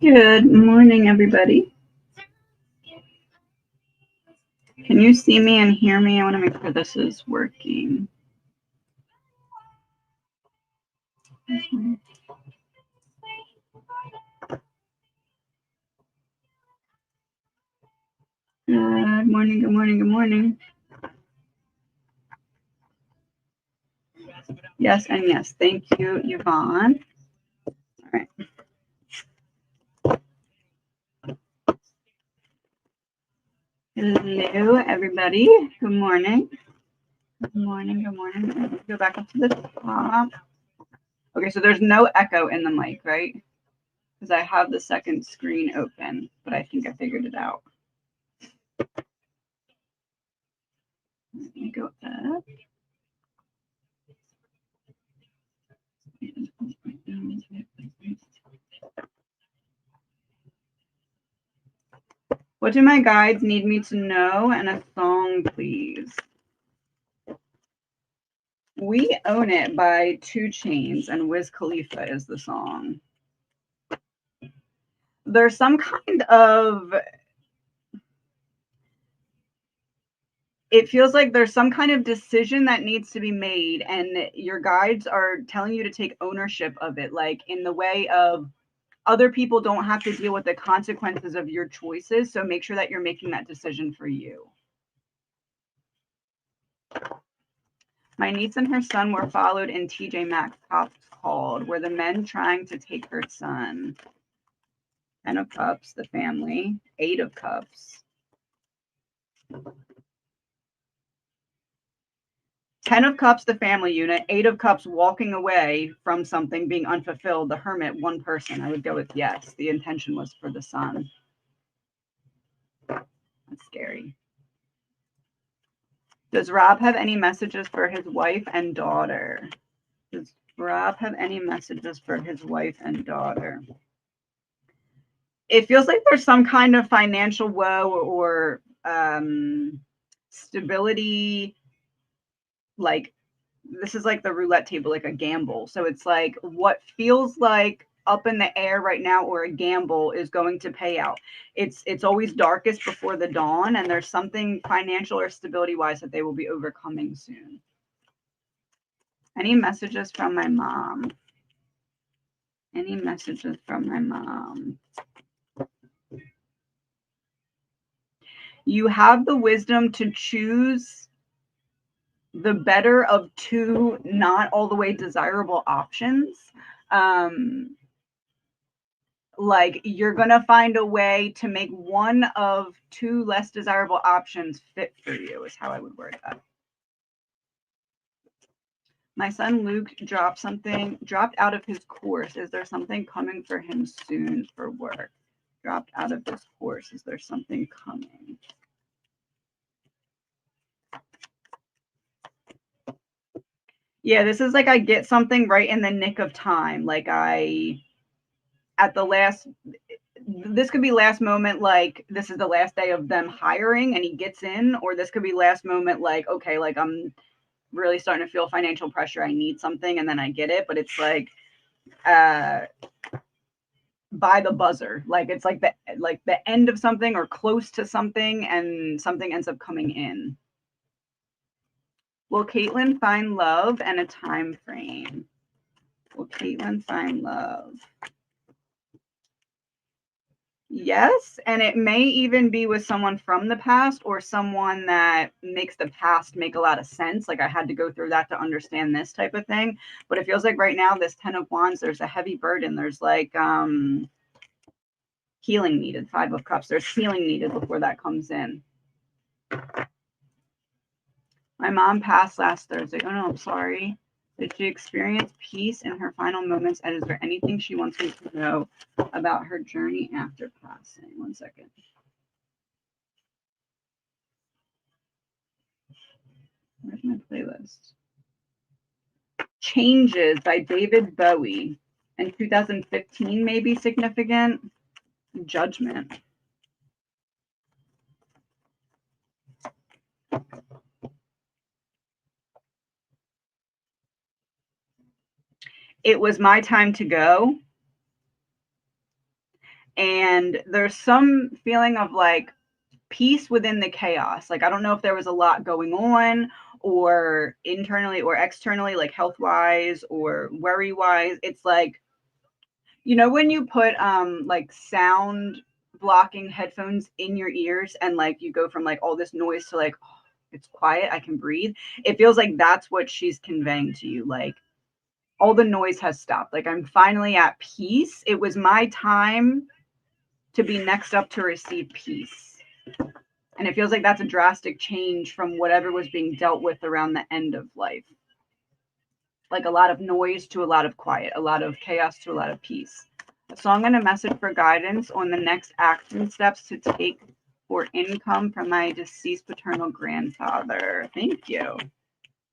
Good morning, everybody. Can you see me and hear me? I want to make sure this is working. Good morning, good morning, good morning. Yes and yes. Thank you, Yvonne. All right. Hello, everybody. Good morning. Good morning, good morning. Go back up to the top. Okay, so there's no echo in the mic, right? Because I have the second screen open, but I think I figured it out. Let me go up. What do my guides need me to know? And a song, please. We Own It by 2 Chainz, and Wiz Khalifa is the song. There's some kind of, it feels like there's some kind of decision that needs to be made, and your guides are telling you to take ownership of it, like in the way of other people don't have to deal with the consequences of your choices, so make sure that you're making that decision for you. My niece and her son were followed in TJ Maxx Cops Called, were the men trying to take her son. 10 of Cups, the family. 8 of Cups. 10 of Cups, the family unit. 8 of Cups, walking away from something, being unfulfilled. The Hermit, 1 person. I would go with yes. The intention was for the son. That's scary. Does Rob have any messages for his wife and daughter? Does Rob have any messages for his wife and daughter? It feels like there's some kind of financial woe or stability. Like, this is like the roulette table, like a gamble. So it's like what feels like up in the air right now or a gamble is going to pay out. It's always darkest before the dawn, and there's something financial or stability wise that they will be overcoming soon. Any messages from my mom? Any messages from my mom? You have the wisdom to choose the better of 2 not all the way desirable options. Like, you're gonna find a way to make one of 2 less desirable options fit for you, is how I would word that. My son Luke dropped out of his course. Is there something coming for him soon for work? Dropped out of his course. Is there something coming? Yeah, this is like I get something right in the nick of time. Like this could be last moment, like this is the last day of them hiring and he gets in, or this could be last moment, like, okay, like I'm really starting to feel financial pressure. I need something and then I get it. But it's like by the buzzer. Like it's like the end of something or close to something, and something ends up coming in. Will Caitlin find love and a time frame? Will Caitlin find love? Yes, and it may even be with someone from the past or someone that makes the past make a lot of sense. Like I had to go through that to understand this type of thing. But it feels like right now, this 10 of Wands, there's a heavy burden. There's like healing needed. 5 of Cups. There's healing needed before that comes in. My mom passed last Thursday. Oh no, I'm sorry. Did she experience peace in her final moments? And is there anything she wants me to know about her journey after passing? 1 second. Where's my playlist? Changes by David Bowie. In 2015 may be significant. Judgment. It was my time to go. And there's some feeling of like peace within the chaos. Like, I don't know if there was a lot going on or internally or externally, like health wise or worry wise. It's like, you know, when you put like sound blocking headphones in your ears and like you go from like all this noise to like, oh, it's quiet, I can breathe. It feels like that's what she's conveying to you. Like, all the noise has stopped. Like, I'm finally at peace. It was my time to be next up to receive peace. And it feels like that's a drastic change from whatever was being dealt with around the end of life. Like a lot of noise to a lot of quiet, a lot of chaos to a lot of peace. So I'm going to message for guidance on the next action steps to take for income from my deceased paternal grandfather. Thank you.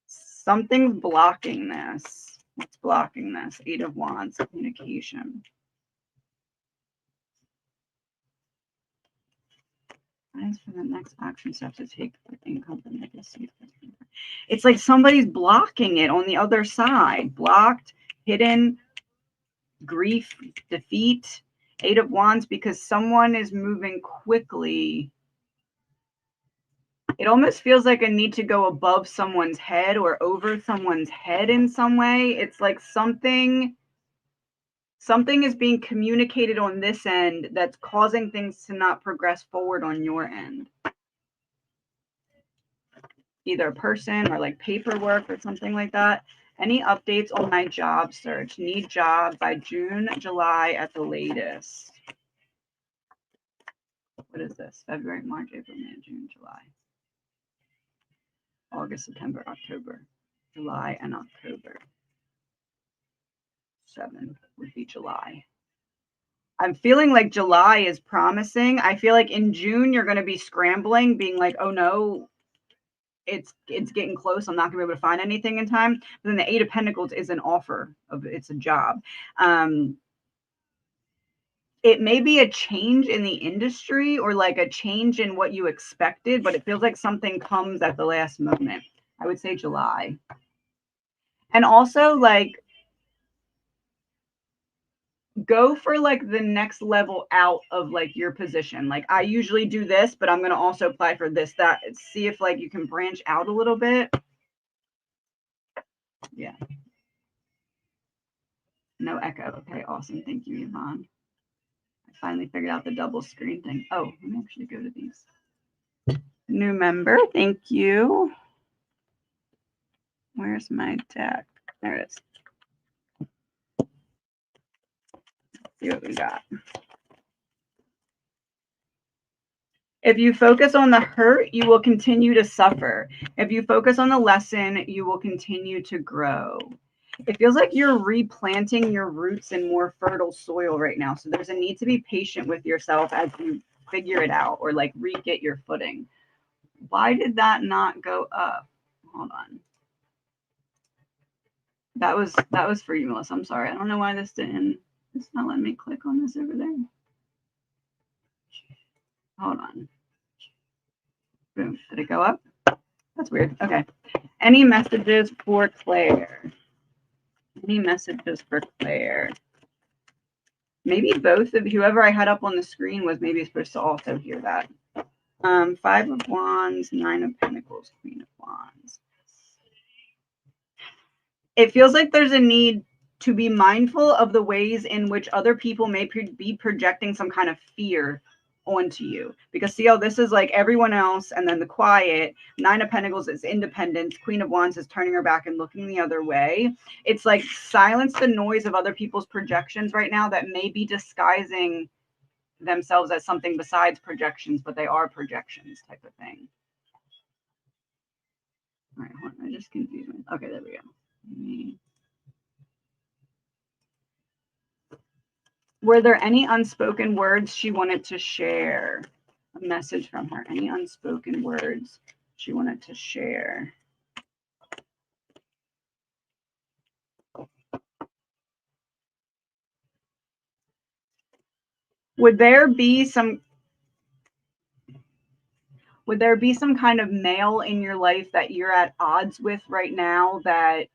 Something's blocking this. What's blocking this? 8 of Wands, communication. Guidance for the next action steps to take for income from my deceased. It's like somebody's blocking it on the other side. Blocked, hidden, grief, defeat, 8 of Wands, because someone is moving quickly. It almost feels like a need to go above someone's head or over someone's head in some way. It's like something is being communicated on this end that's causing things to not progress forward on your end. Either a person or like paperwork or something like that. Any updates on my job search? Need job by June, July at the latest. What is this? February, March, April, May, June, July. August, September, October. July and October. 7 would be July. I'm feeling like July is promising. I feel like in June you're going to be scrambling, being like, oh no, it's getting close. I'm not going to be able to find anything in time. But then the 8 of Pentacles is an offer of, it's a job. It may be a change in the industry or like a change in what you expected, but it feels like something comes at the last moment. I would say July. And also like go for like the next level out of like your position. Like, I usually do this, but I'm going to also apply for this, that. See if like you can branch out a little bit. Yeah. No echo. Okay, awesome. Thank you, Yvonne. I finally figured out the double screen thing. Oh, let me actually go to these. New member. Thank you. Where's my deck? There it is. Let's see what we got. If you focus on the hurt, you will continue to suffer. If you focus on the lesson, you will continue to grow. It feels like you're replanting your roots in more fertile soil right now. So there's a need to be patient with yourself as you figure it out or like re-get your footing. Why did that not go up? Hold on. That was for you, Melissa. I'm sorry. I don't know why this didn't. It's not letting me click on this over there. Hold on. Boom. Did it go up? That's weird. Okay. Any messages for Claire? Any messages for Claire? Maybe both of whoever I had up on the screen was maybe supposed to also hear that. 5 of Wands, 9 of Pentacles, Queen of Wands. It feels like there's a need to be mindful of the ways in which other people may be projecting some kind of fear onto you, because see how this is like everyone else, and then the quiet. 9 of Pentacles is independence. Queen of Wands is turning her back and looking the other way. It's like silence the noise of other people's projections right now that may be disguising themselves as something besides projections, but they are projections type of thing. All right, hold on, I just confused me. Okay, there we go. Were there any unspoken words she wanted to share? A message from her. Any unspoken words she wanted to share? Would there be some kind of male in your life that you're at odds with right now that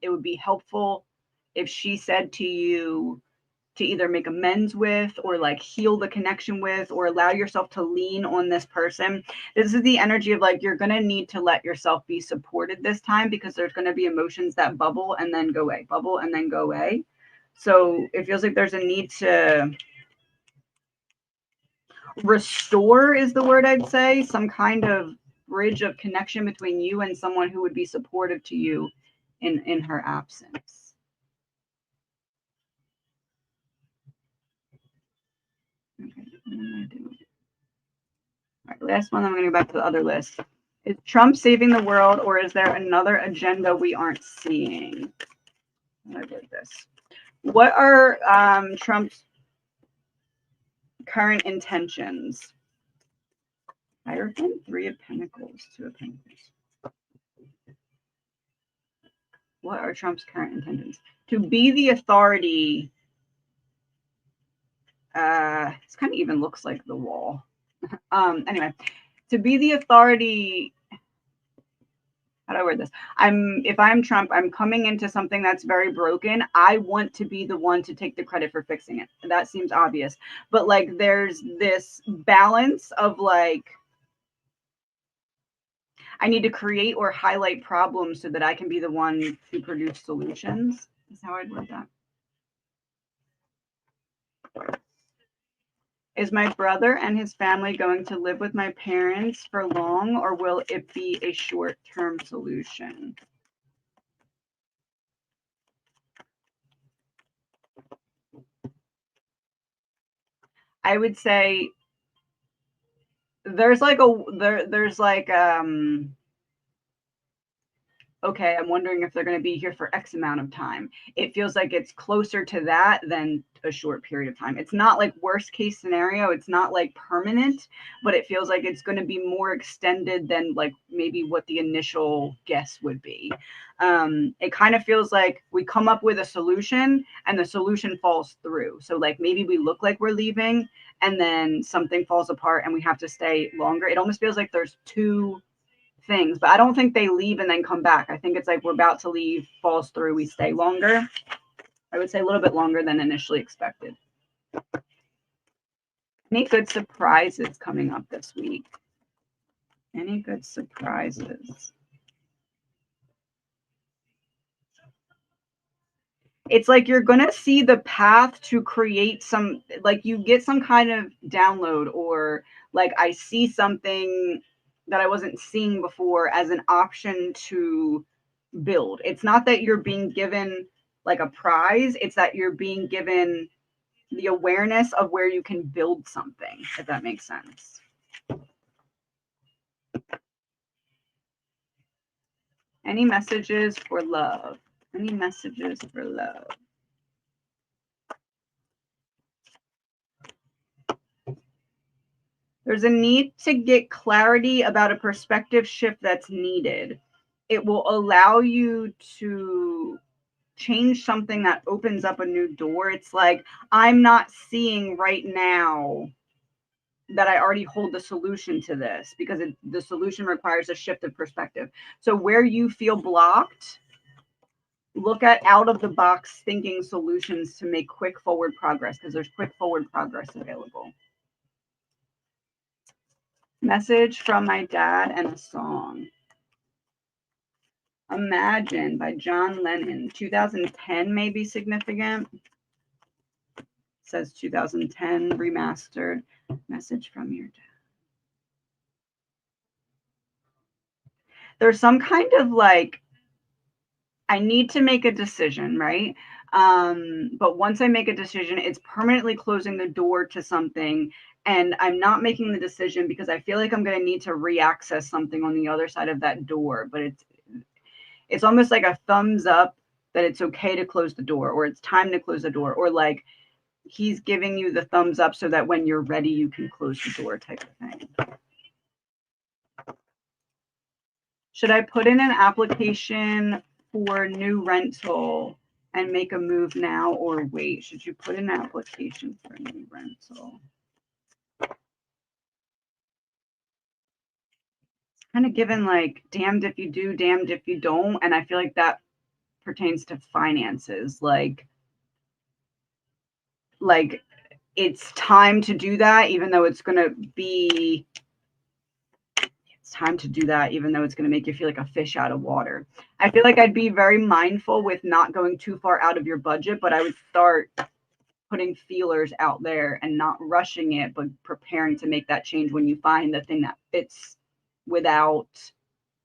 it would be helpful if she said to you, to either make amends with or like heal the connection with or allow yourself to lean on this person. This is the energy of like you're going to need to let yourself be supported this time because there's going to be emotions that bubble and then go away, bubble and then go away. So it feels like there's a need to restore is the word I'd say, some kind of bridge of connection between you and someone who would be supportive to you in her absence. Okay, what am I doing? All right, last one, I'm going to go back to the other list. Is Trump saving the world, or is there another agenda we aren't seeing? I did this. What are Trump's current intentions? Hierophant, 3 of Pentacles, 2 of Pentacles. What are Trump's current intentions? To be the authority. This kind of even looks like the wall. Anyway, to be the authority. How do I word this? If I'm Trump, I'm coming into something that's very broken. I want to be the one to take the credit for fixing it. That seems obvious. But like there's this balance of like I need to create or highlight problems so that I can be the one to produce solutions. Is how I'd word that. Is my brother and his family going to live with my parents for long, or will it be a short-term solution? I would say there's like okay, I'm wondering if they're going to be here for X amount of time. It feels like it's closer to that than a short period of time. It's not like worst case scenario. It's not like permanent, but it feels like it's going to be more extended than like maybe what the initial guess would be. It kind of feels like we come up with a solution and the solution falls through. So like maybe we look like we're leaving and then something falls apart and we have to stay longer. It almost feels like there's 2 things, but I don't think they leave and then come back. I think it's like we're about to leave, falls through, we stay longer. I would say a little bit longer than initially expected. Any good surprises coming up this week? Any good surprises? It's like you're going to see the path to create some, like you get some kind of download, or like I see something that I wasn't seeing before as an option to build. It's not that you're being given like a prize, it's that you're being given the awareness of where you can build something, if that makes sense. Any messages for love? Any messages for love? There's a need to get clarity about a perspective shift that's needed. It will allow you to change something that opens up a new door. It's like, I'm not seeing right now that I already hold the solution to this because the solution requires a shift of perspective. So where you feel blocked, look at out of the box thinking solutions to make quick forward progress, because there's quick forward progress available. Message from my dad and a song. Imagine by John Lennon. 2010 may be significant. It says 2010 remastered. Message from your dad. There's some kind of like, I need to make a decision, right? But once I make a decision, it's permanently closing the door to something. And I'm not making the decision because I feel like I'm going to need to reaccess something on the other side of that door. But it's almost like a thumbs up that it's okay to close the door, or it's time to close the door, or like he's giving you the thumbs up so that when you're ready, you can close the door type of thing. Should I put in an application for new rental and make a move now, or wait? Should you put in an application for a new rental? Kind of given like damned if you do, damned if you don't. And I feel like that pertains to finances. Like like it's time to do that, even though it's going to be, it's time to do that, even though it's going to make you feel like a fish out of water. I feel like I'd be very mindful with not going too far out of your budget, but I would start putting feelers out there and not rushing it, but preparing to make that change when you find the thing that fits without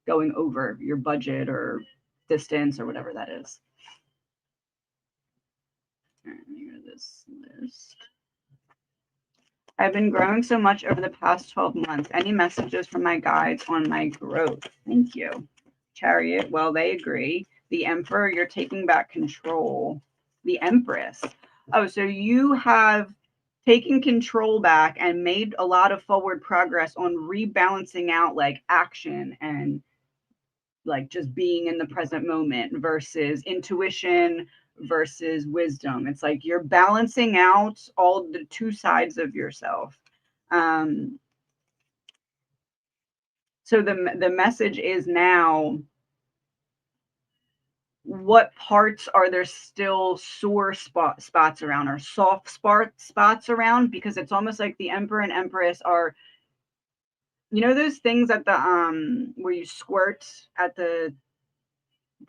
going over your budget or distance or whatever that is. All right, let me go to this list. I've been growing so much over the past 12 months. Any messages from my guides on my growth? Thank you. Chariot, well, they agree. The Emperor, you're taking back control. The Empress. Oh, so you have taken control back and made a lot of forward progress on rebalancing out like action and like just being in the present moment versus intuition versus wisdom. It's like you're balancing out all the two sides of yourself. So the message is now, what parts are there still sore spots around or soft spots around? Because it's almost like the Emperor and Empress are, you know, those things at the where you squirt at the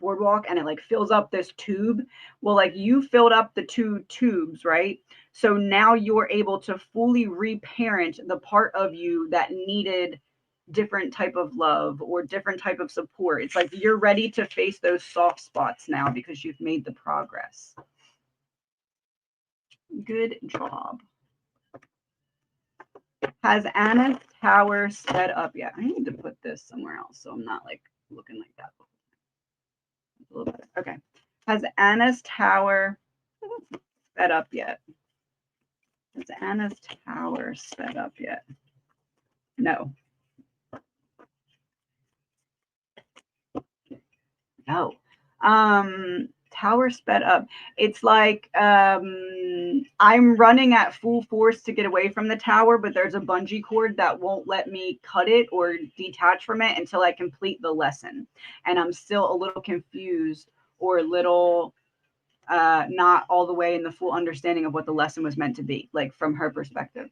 boardwalk and it like fills up this tube. Well, like you filled up the two tubes, right? So now you're able to fully reparent the part of you that needed different type of love or different type of support. It's like you're ready to face those soft spots now because you've made the progress. Good job. Has Anna's tower sped up yet? I need to put this somewhere else so I'm not like looking like that. A little better. Okay. Has Anna's tower sped up yet? Has Anna's tower sped up yet? No. No. Tower sped up. It's like I'm running at full force to get away from the tower, but there's a bungee cord that won't let me cut it or detach from it until I complete the lesson. And I'm still a little confused or a little not all the way in the full understanding of what the lesson was meant to be, like from her perspective.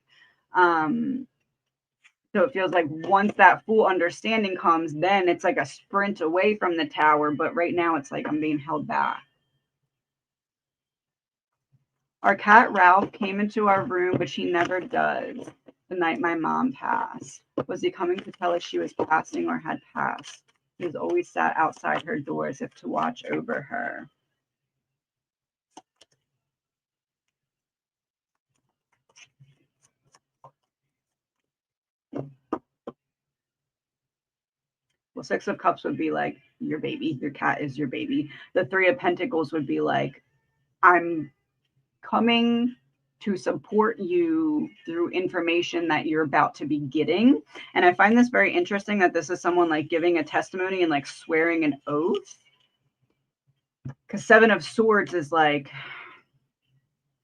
So it feels like once that full understanding comes, then it's like a sprint away from the tower. But right now it's like I'm being held back. Our cat Ralph came into our room, but he never does. The night my mom passed. Was he coming to tell us she was passing or had passed? He was always sat outside her door as if to watch over her. Well, Six of Cups would be like your baby. Your cat is your baby. The Three of Pentacles would be like, I'm coming to support you through information that you're about to be getting. And I find this very interesting that this is someone like giving a testimony and like swearing an oath. Because Seven of Swords is like,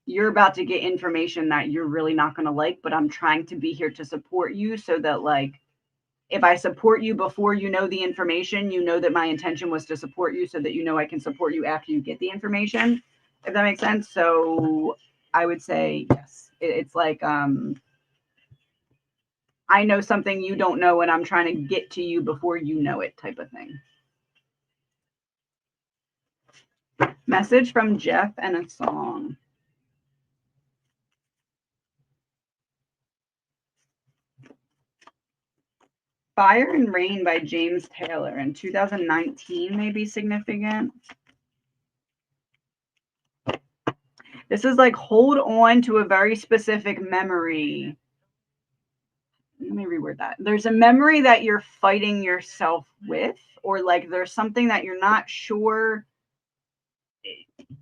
you're about to get information that you're really not going to like, but I'm trying to be here to support you so that like, if I support you before you know the information, you know that my intention was to support you so that you know I can support you after you get the information, if that makes sense. So I would say yes. It's like I know something you don't know and I'm trying to get to you before you know it type of thing. Message from Jeff and a song. Fire and Rain by James Taylor in 2019 may be significant. This is like hold on to a very specific memory. Let me reword that. There's a memory that you're fighting yourself with, or like there's something that you're not sure,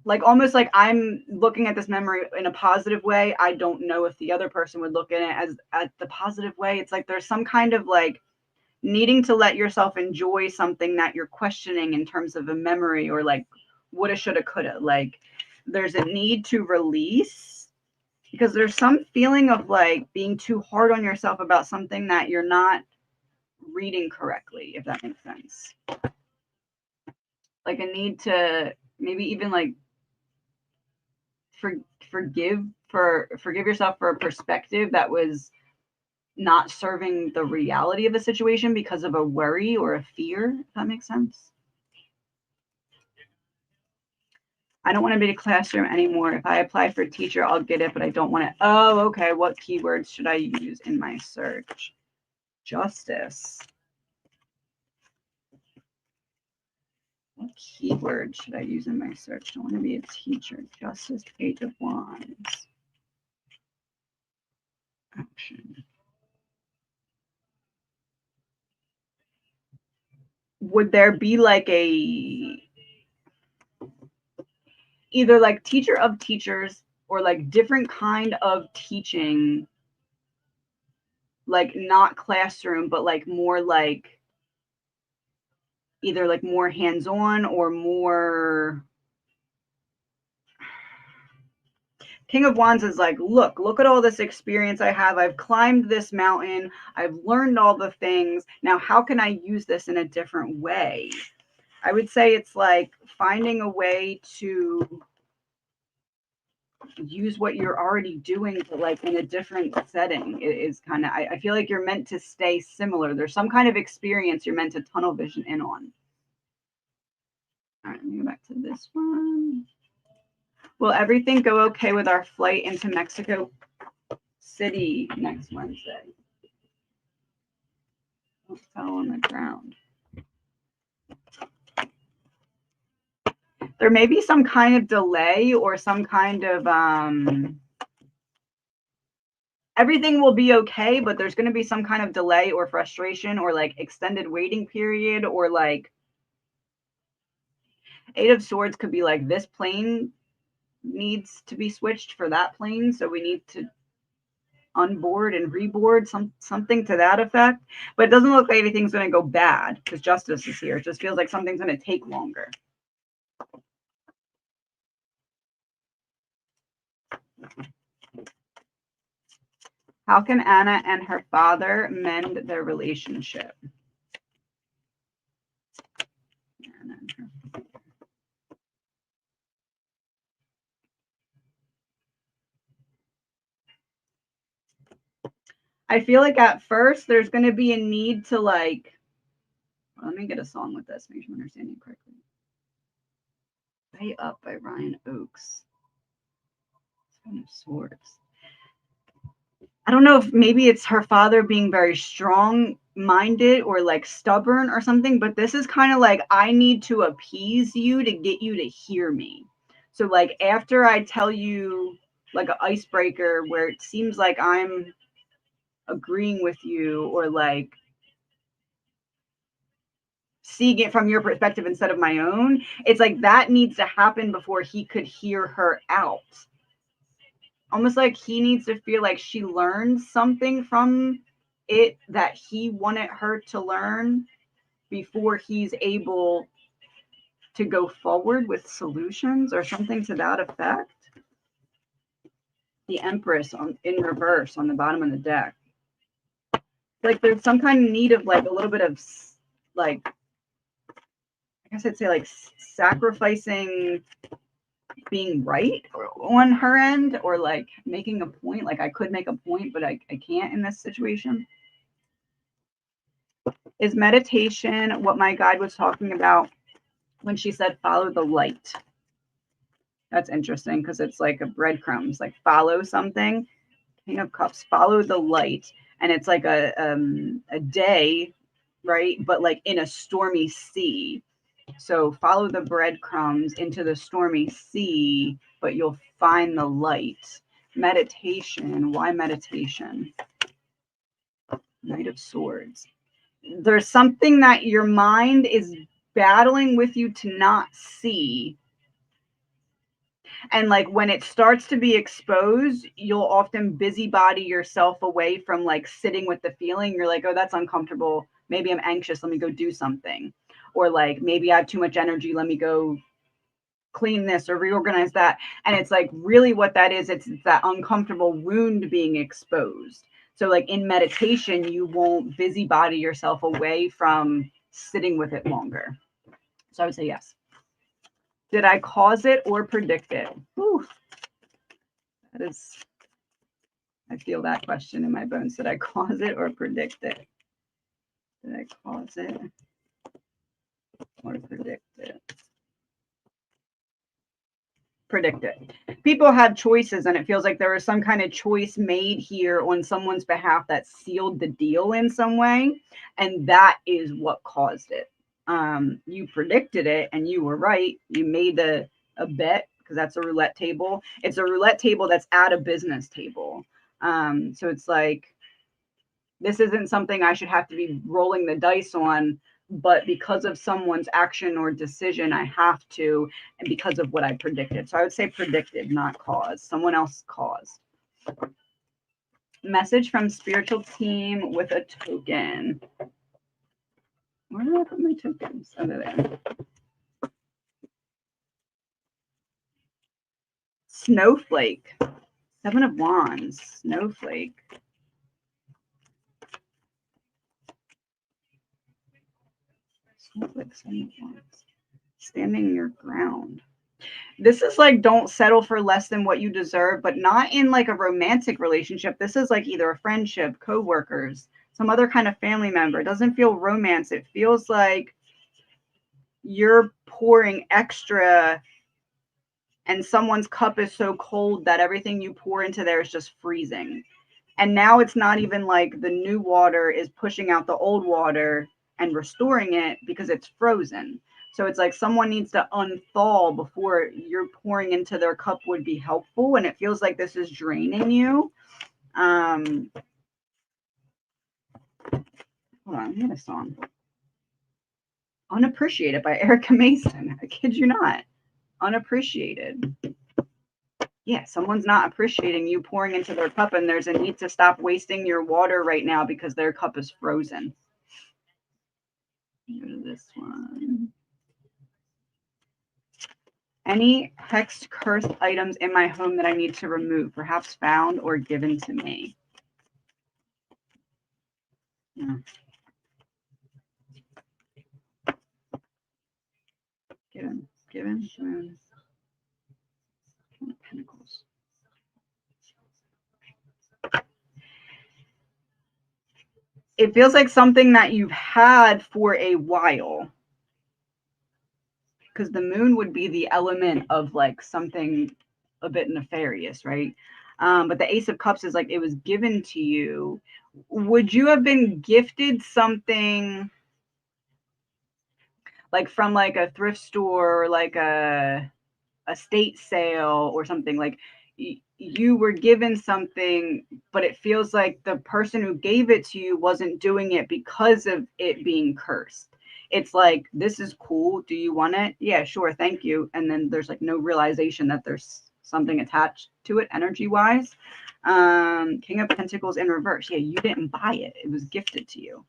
like almost like I'm looking at this memory in a positive way. I don't know if the other person would look at it as at the positive way. It's like there's some kind of like needing to let yourself enjoy something that you're questioning in terms of a memory or like woulda, shoulda, coulda. Like there's a need to release because there's some feeling of like being too hard on yourself about something that you're not reading correctly, if that makes sense. Like a need to maybe even like forgive forgive yourself for a perspective that was not serving the reality of the situation because of a worry or a fear, if that makes sense. I don't want to be a classroom anymore. If I apply for a teacher, I'll get it, but I don't want to. Oh, okay. What keywords should I use in my search? Justice. What keyword should I use in my search? I don't want to be a teacher. Justice, Page of Wands. Action. Would there be like a either like teacher of teachers or like different kind of teaching, like not classroom, but like more like either like more hands-on or more. King of Wands is like, look at all this experience I have. I've climbed this mountain. I've learned all the things. Now, how can I use this in a different way? I would say it's like finding a way to use what you're already doing, but like in a different setting. It is kind of, I feel like you're meant to stay similar. There's some kind of experience you're meant to tunnel vision in on. All right, let me go back to this one. Will everything go okay with our flight into Mexico City next Wednesday? Oh, it fell on the ground. There may be some kind of delay or some kind of everything will be okay, but there's going to be some kind of delay or frustration or like extended waiting period, or like Eight of Swords could be like this plane needs to be switched for that plane, so we need to unboard and reboard, something to that effect. But it doesn't look like anything's going to go bad because Justice is here. It just feels like something's going to take longer. How can Anna and her father mend their relationship? Anna and her father. I feel like at first there's going to be a need to like, let me get a song with this, make sure I'm understanding it correctly. Way Up by Ryan Oakes. Seven of Swords. I don't know if maybe it's her father being very strong-minded or like stubborn or something, but this is kind of like, I need to appease you to get you to hear me. So like after I tell you like an icebreaker where it seems like I'm agreeing with you or like seeing it from your perspective instead of my own, it's like that needs to happen before he could hear her out. Almost like he needs to feel like she learned something from it that he wanted her to learn before he's able to go forward with solutions or something to that effect. The Empress in reverse on the bottom of the deck. Like there's some kind of need of like a little bit of like, I guess I'd say like sacrificing being right on her end, or like making a point. Like I could make a point, but I can't in this situation. Is meditation what my guide was talking about when she said follow the light? That's interesting because it's like a breadcrumbs, like follow something. King of Cups, follow the light. And it's like a day, right? But like in a stormy sea. So follow the breadcrumbs into the stormy sea, but you'll find the light. Meditation. Why meditation? Knight of Swords. There's something that your mind is battling with you to not see. And like when it starts to be exposed, you'll often busybody yourself away from like sitting with the feeling. You're like, oh, that's uncomfortable. Maybe I'm anxious. Let me go do something. Or like, maybe I have too much energy. Let me go clean this or reorganize that. And it's like really what that is. It's that uncomfortable wound being exposed. So like in meditation, you won't busybody yourself away from sitting with it longer. So I would say yes. Did I cause it or predict it? Whew. I feel that question in my bones. Did I cause it or predict it? Did I cause it or predict it? Predict it. People have choices, and it feels like there was some kind of choice made here on someone's behalf that sealed the deal in some way, and that is what caused it. You predicted it, and you were right. You made a bet, because that's a roulette table. It's a roulette table that's at a business table. So it's like, this isn't something I should have to be rolling the dice on, but because of someone's action or decision, I have to, and because of what I predicted. So I would say predicted, not caused. Someone else caused. Message from spiritual team with a token. Where did I put my tokens? Over there. Snowflake. 7 of Wands. Snowflake. Snowflake, 7 of Wands. Standing your ground. This is like, don't settle for less than what you deserve, but not in like a romantic relationship. This is like either a friendship, co-workers, some other kind of family member. It doesn't feel romance. It feels like you're pouring extra and someone's cup is so cold that everything you pour into there is just freezing. And now it's not even like the new water is pushing out the old water and restoring it, because it's frozen. So it's like someone needs to unthaw before you're pouring into their cup would be helpful. And it feels like this is draining you. Hold on, I had a song. Unappreciated by Erica Mason. I kid you not. Unappreciated. Yeah, someone's not appreciating you pouring into their cup, and there's a need to stop wasting your water right now because their cup is frozen. Go to this one. Any hexed, cursed items in my home that I need to remove, perhaps found or given to me? Yeah. Given, Pentacles. It feels like something that you've had for a while, because the moon would be the element of like something a bit nefarious, right? But the Ace of Cups is like, it was given to you. Would you have been gifted something like from like a thrift store, or like a estate sale or something? Like you were given something, but it feels like the person who gave it to you wasn't doing it because of it being cursed. It's like, this is cool. Do you want it? Yeah, sure. Thank you. And then there's like no realization that there's something attached to it energy wise. King of Pentacles in reverse. Yeah, you didn't buy it. It was gifted to you.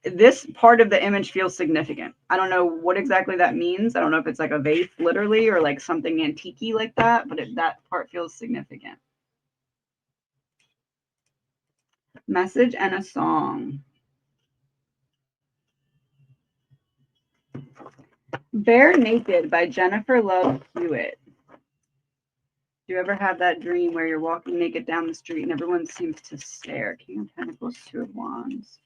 This part of the image feels significant. I don't know what exactly that means. I don't know if it's like a vase literally or like something antique-y like that, but that part feels significant. Message and a song. Bare Naked by Jennifer Love Hewitt. Do you ever have that dream where you're walking naked down the street and everyone seems to stare? King of Pentacles, 2 of Wands.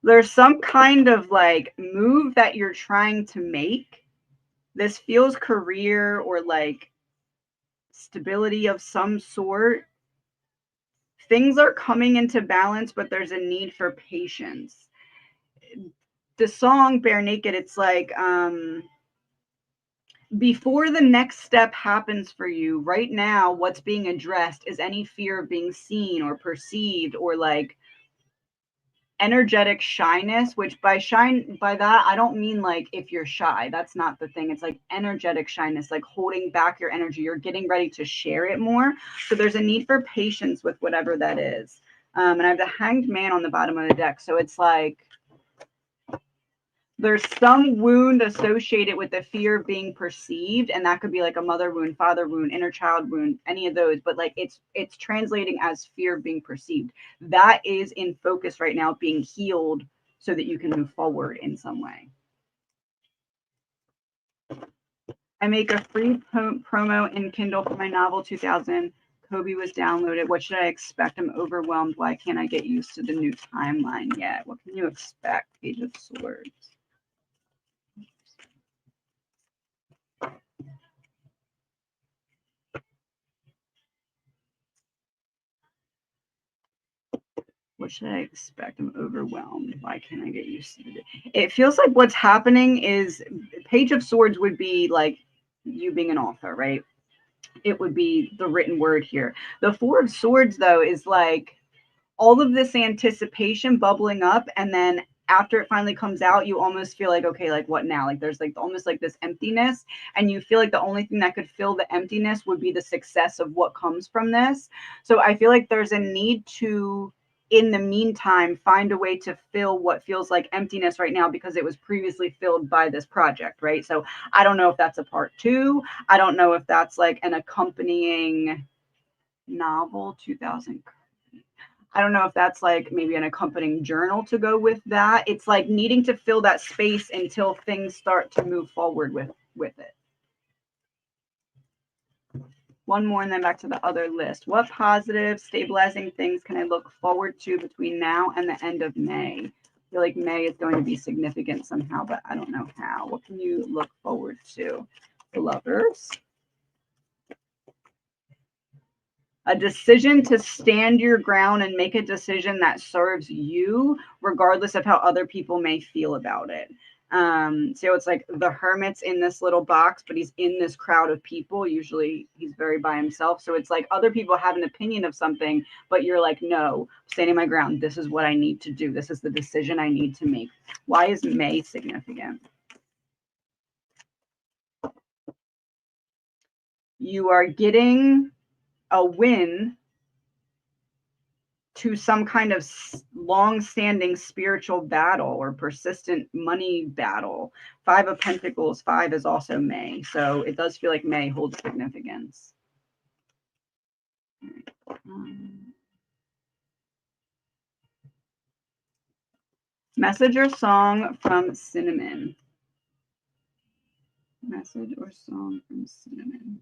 There's some kind of like move that you're trying to make. This feels career or like stability of some sort. Things are coming into balance, but there's a need for patience. The song Bare Naked, it's like, before the next step happens for you right now, what's being addressed is any fear of being seen or perceived, or like energetic shyness, which by that I don't mean like if you're shy. That's not the thing. It's like energetic shyness, like holding back your energy. You're getting ready to share it more. So there's a need for patience with whatever that is. And I have the Hanged Man on the bottom of the deck. So it's like there's some wound associated with the fear of being perceived, and that could be like a mother wound, father wound, inner child wound, any of those, but like it's translating as fear of being perceived. That is in focus right now, being healed so that you can move forward in some way. I make a free promo in Kindle for my novel 2000. Kobe was downloaded. What should I expect? I'm overwhelmed. Why can't I get used to the new timeline yet? What can you expect? Page of Swords. What should I expect? I'm overwhelmed. Why can't I get used to it? It feels like what's happening is Page of Swords would be like you being an author, right? It would be the written word here. The Four of Swords, though, is like all of this anticipation bubbling up, and then after it finally comes out, you almost feel like, okay, like what now? Like there's like almost like this emptiness, and you feel like the only thing that could fill the emptiness would be the success of what comes from this. So I feel like there's a need to, in the meantime, find a way to fill what feels like emptiness right now because it was previously filled by this project, right? So I don't know if that's a part two. I don't know if that's like an accompanying novel 2000. I don't know if that's like maybe an accompanying journal to go with that. It's like needing to fill that space until things start to move forward with it. One more and then back to the other list. What positive, stabilizing things can I look forward to between now and the end of May? I feel like May is going to be significant somehow, but I don't know how. What can you look forward to? The Lovers. A decision to stand your ground and make a decision that serves you, regardless of how other people may feel about it. So it's like the hermit's in this little box, but he's in this crowd of people. Usually he's very by himself. So it's like other people have an opinion of something, but you're like, no, standing my ground. This is what I need to do. This is the decision I need to make. Why is May significant? You are getting a win to some kind of long-standing spiritual battle or persistent money battle. Five of Pentacles, 5 is also May. So it does feel like May holds significance. Message or song from Cinnamon. Message or song from Cinnamon.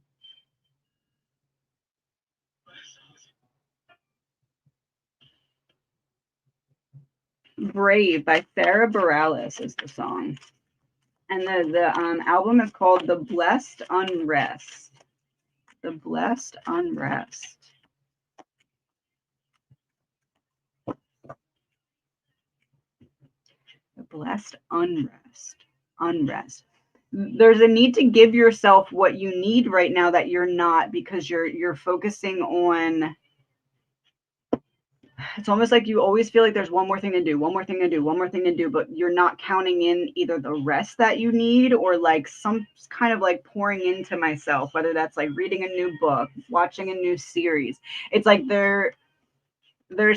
Brave by Farrah Bareilles is the song. And the album is called The Blessed Unrest. The Blessed Unrest. The Blessed Unrest. Unrest. There's a need to give yourself what you need right now that you're not, because you're focusing on, it's almost like you always feel like there's one more thing to do, one more thing to do, one more thing to do, but you're not counting in either the rest that you need or like some kind of like pouring into myself, whether that's like reading a new book, watching a new series. It's like there's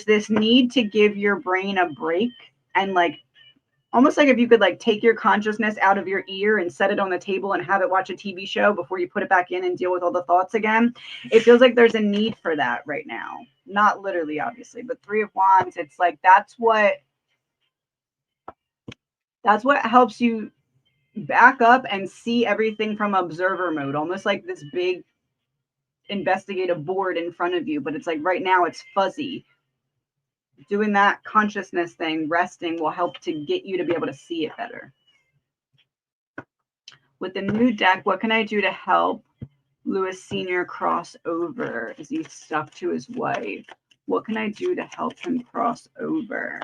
this need to give your brain a break, and like almost like if you could like take your consciousness out of your ear and set it on the table and have it watch a TV show before you put it back in and deal with all the thoughts again. It feels like there's a need for that right now. Not literally, obviously, but Three of Wands, it's like that's what helps you back up and see everything from observer mode, almost like this big investigative board in front of you. But it's like right now it's fuzzy. Doing that consciousness thing, resting, will help to get you to be able to see it better. With the new deck, what can I do to help Lewis Sr. cross over? Is he stuck to his wife? What can I do to help him cross over?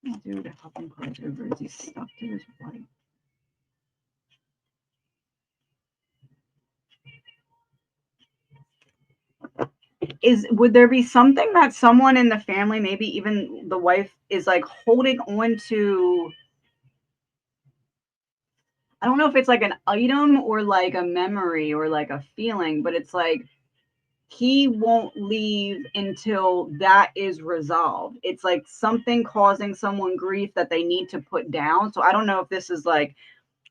What can I do to help him cross over? Is he stuck to his wife? Would there be something that someone in the family, maybe even the wife, is like holding on to? I don't know if it's like an item or like a memory or like a feeling, but it's like he won't leave until that is resolved. It's like something causing someone grief that they need to put down. So I don't know if this is like,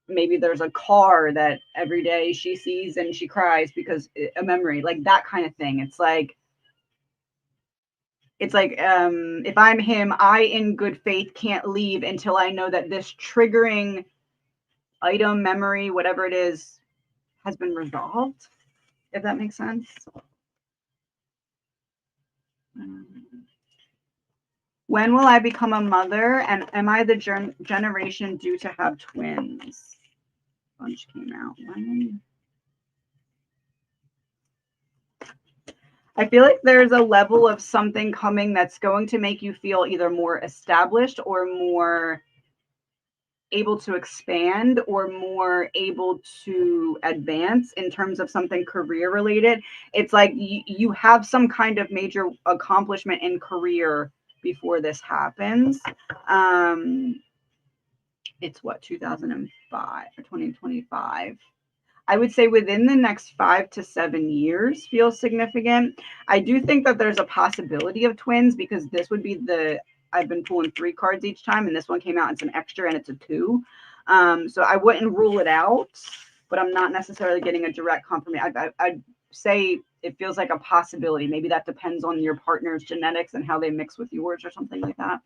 maybe there's a car that every day she sees and she cries because a memory, like that kind of thing. It's like It's like, if I'm him, I in good faith can't leave until I know that this triggering item, memory, whatever it is, has been resolved, if that makes sense. When will I become a mother? And am I the generation due to have twins? Bunch came out. When? I feel like there's a level of something coming that's going to make you feel either more established or more able to expand or more able to advance in terms of something career related. It's like you have some kind of major accomplishment in career before this happens. It's what, 2005 or 2025. I would say within the next 5 to 7 years feels significant. I do think that there's a possibility of twins because this would be I've been pulling 3 cards each time, and this one came out. It's an extra, and it's a 2. So I wouldn't rule it out, but I'm not necessarily getting a direct confirmation. I'd say it feels like a possibility. Maybe that depends on your partner's genetics and how they mix with yours or something like that.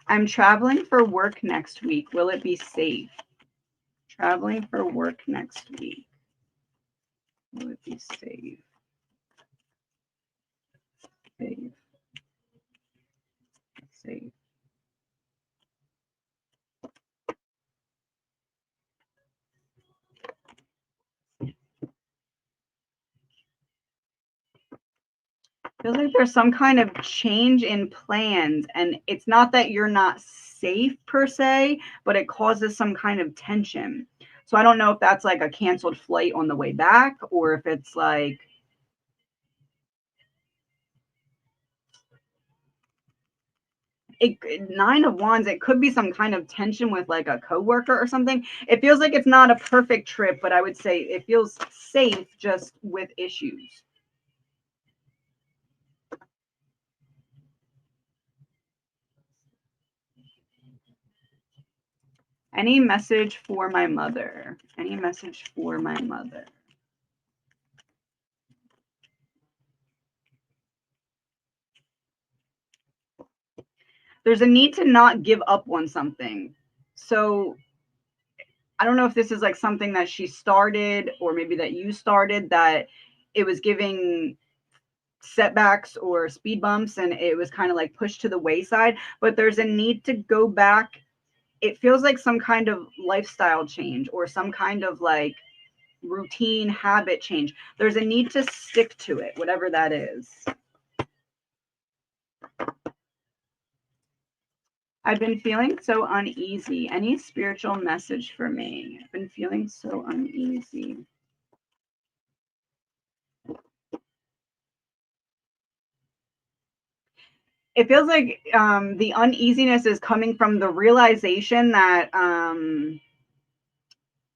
I'm traveling for work next week. Will it be safe? Traveling for work next week. Will it be safe? Safe. Safe. Feels like there's some kind of change in plans, and it's not that you're not safe per se, but it causes some kind of tension. So I don't know if that's like a canceled flight on the way back, or if it's like it, 9 of Wands. It could be some kind of tension with like a coworker or something. It feels like it's not a perfect trip, but I would say it feels safe just with issues. Any message for my mother? Any message for my mother? There's a need to not give up on something. So I don't know if this is like something that she started or maybe that you started, that it was giving setbacks or speed bumps and it was kind of like pushed to the wayside, but there's a need to go back. It feels like some kind of lifestyle change or some kind of like routine habit change. There's a need to stick to it, whatever that is. I've been feeling so uneasy. Any spiritual message for me? I've been feeling so uneasy. It feels like the uneasiness is coming from the realization that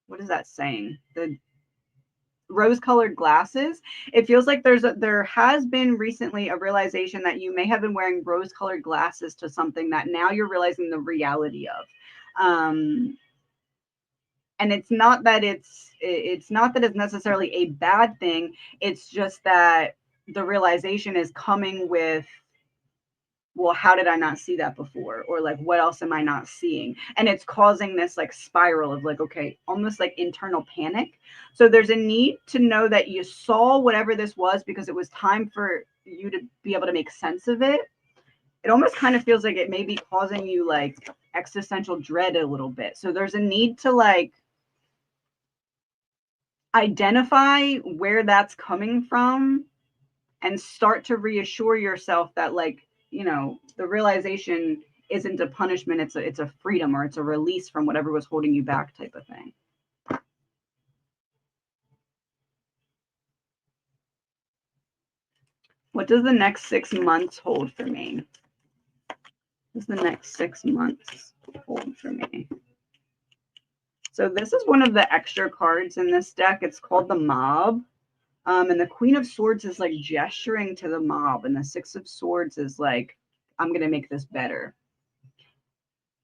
what is that saying? The rose-colored glasses. It feels like there has been recently a realization that you may have been wearing rose-colored glasses to something that now you're realizing the reality of. And it's not that it's necessarily a bad thing. It's just that the realization is coming with, well, how did I not see that before? Or like, what else am I not seeing? And it's causing this like spiral of like, okay, almost like internal panic. So there's a need to know that you saw whatever this was because it was time for you to be able to make sense of it. It almost kind of feels like it may be causing you like existential dread a little bit. So there's a need to like identify where that's coming from and start to reassure yourself that like, you know, the realization isn't a punishment, it's a freedom, or it's a release from whatever was holding you back type of thing. What does the next 6 months hold for me? What does the next 6 months hold for me? So this is one of the extra cards in this deck. It's called the Mob. And the Queen of Swords is like gesturing to the mob, and the 6 of Swords is like, I'm going to make this better.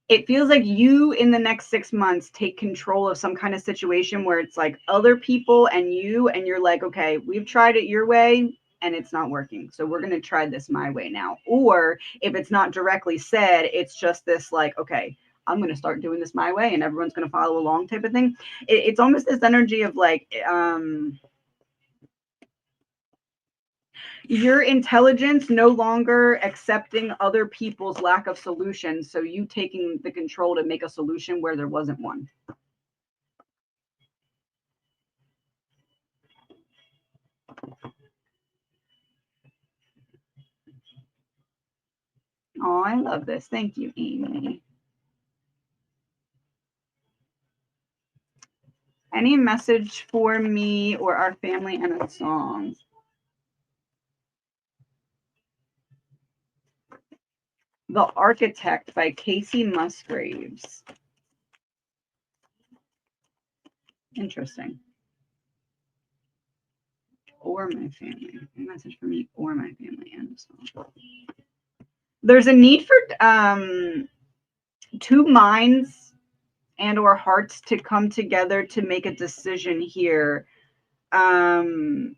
it feels like you in the next 6 months take control of some kind of situation where it's like other people and you, and you're like, okay, we've tried it your way and it's not working. So we're going to try this my way now. Or if it's not directly said, it's just this like, okay, I'm going to start doing this my way and everyone's going to follow along type of thing. It's almost this energy of like, your intelligence no longer accepting other people's lack of solutions. So you taking the control to make a solution where there wasn't one. Oh, I love this. Thank you, Amy. Any message for me or our family and a song? The Architect by Casey Musgraves. Interesting. Or my family. A message for me or my family and a song. There's a need for two minds and or hearts to come together to make a decision here. None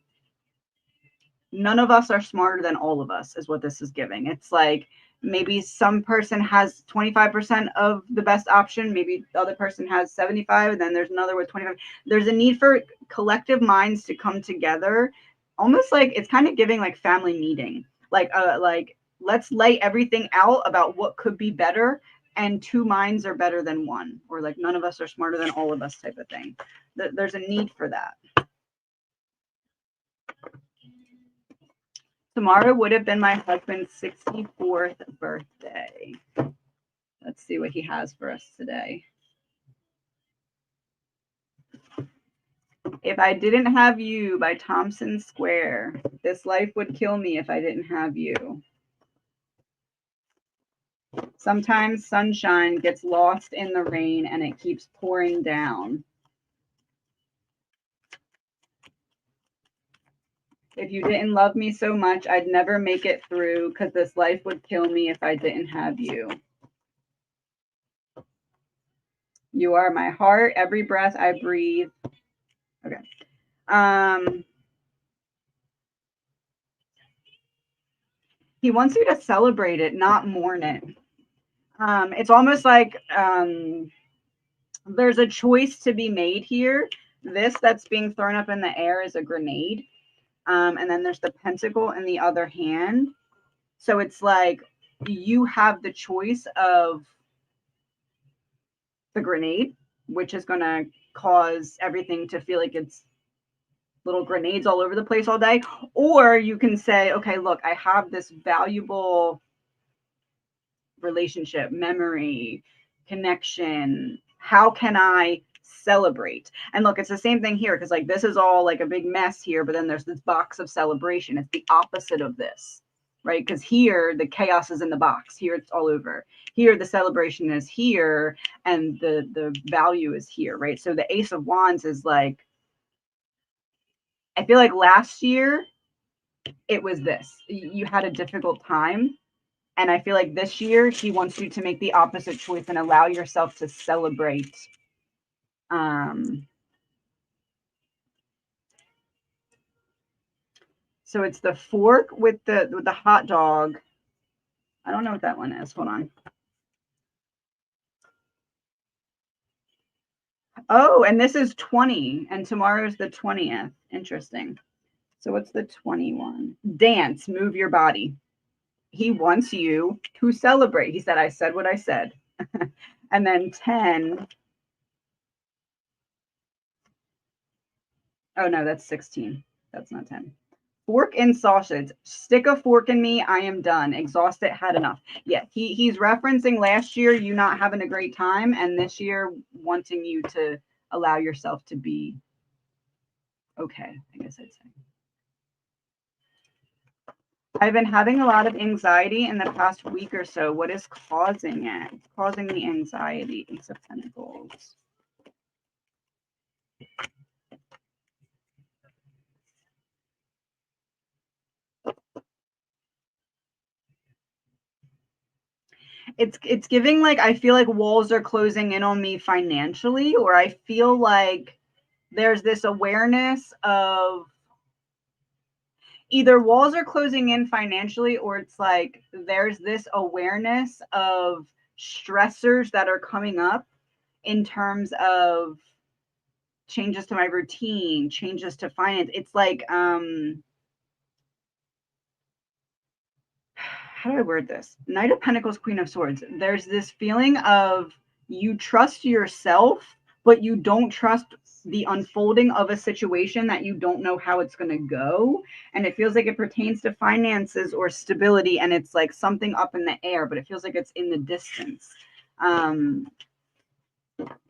of us are smarter than all of us is what this is giving. It's like maybe some person has 25% of the best option, maybe the other person has 75, and then there's another with 25. There's a need for collective minds to come together, almost like it's kind of giving like family meeting, like let's lay everything out about what could be better, and two minds are better than one, or like none of us are smarter than all of us type of thing. There's a need for that. Tomorrow would have been my husband's 64th birthday. Let's see what he has for us today. If I Didn't Have You by Thompson Square. This life would kill me if I didn't have you. Sometimes sunshine gets lost in the rain and it keeps pouring down. If you didn't love me so much, I'd never make it through, because this life would kill me if I didn't have you. You are my heart, every breath I breathe. Okay. He wants you to celebrate it, not mourn it. It's almost like there's a choice to be made here. This that's being thrown up in the air is a grenade. And then there's the pentacle in the other hand. So it's like you have the choice of the grenade, which is going to cause everything to feel like it's little grenades all over the place all day. Or you can say, okay, look, I have this valuable relationship, memory, connection. How can I celebrate? And look, it's the same thing here, because like this is all like a big mess here, but then there's this box of celebration. It's the opposite of this, right? Because here the chaos is in the box. Here it's all over. Here the celebration is here, and the value is here, right? So the Ace of Wands is like, I feel like last year it was this. You had a difficult time. And I feel like this year he wants you to make the opposite choice and allow yourself to celebrate. So it's the fork with the hot dog. I don't know what that one is. Hold on. Oh, and this is 20, and tomorrow's the 20th. Interesting. So what's the 21? Dance, move your body. He wants you to celebrate. He said, I said what I said. And then 10. Oh, no, that's 16. That's not 10. Fork and sausage. Stick a fork in me. I am done. Exhausted. Had enough. Yeah, he's referencing last year you not having a great time, and this year wanting you to allow yourself to be okay, I guess I'd say. I've been having a lot of anxiety in the past week or so. What is causing it? Causing the anxiety. Ace of Pentacles. It's giving like I feel like walls are closing in on me financially, or I feel like there's this awareness of either walls are closing in financially, or it's like there's this awareness of stressors that are coming up in terms of changes to my routine, changes to finance. It's like how do I word this? Knight of Pentacles, Queen of Swords. There's this feeling of you trust yourself, but you don't trust the unfolding of a situation that you don't know how it's going to go. And it feels like it pertains to finances or stability. And it's like something up in the air, but it feels like it's in the distance. But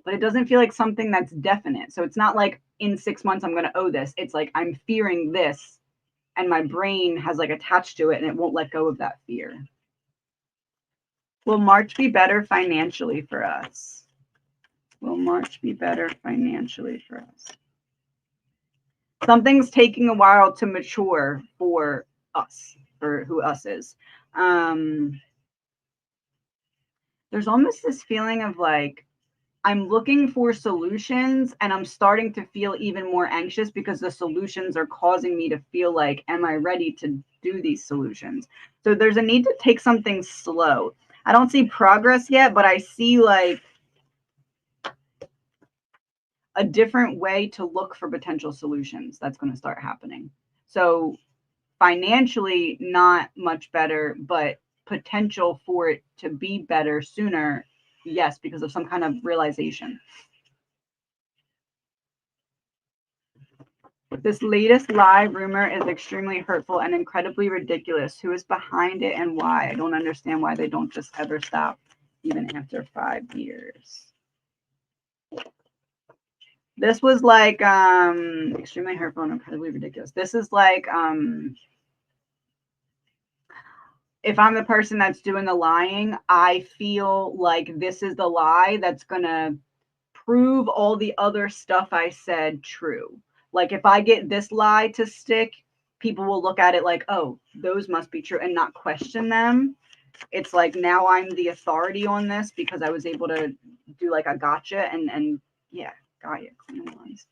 it doesn't feel like something that's definite. So it's not like in 6 months I'm going to owe this. It's like I'm fearing this, and my brain has like attached to it and it won't let go of that fear. Will March be better financially for us? Will March be better financially for us? Something's taking a while to mature for us, for who us is. There's almost this feeling of like, I'm looking for solutions and I'm starting to feel even more anxious because the solutions are causing me to feel like, am I ready to do these solutions? So there's a need to take something slow. I don't see progress yet, but I see like a different way to look for potential solutions that's going to start happening. So financially, not much better, but potential for it to be better sooner. Yes, because of some kind of realization. This latest lie rumor is extremely hurtful and incredibly ridiculous. Who is behind it and why? I don't understand why they don't just ever stop, even after 5 years. This was like extremely hurtful and incredibly ridiculous. This is like if I'm the person that's doing the lying, I feel like this is the lie that's gonna prove all the other stuff I said true. Like if I get this lie to stick, people will look at it like, oh, those must be true, and not question them. It's like now I'm the authority on this because I was able to do like a gotcha and yeah, got you. Queen of Wands.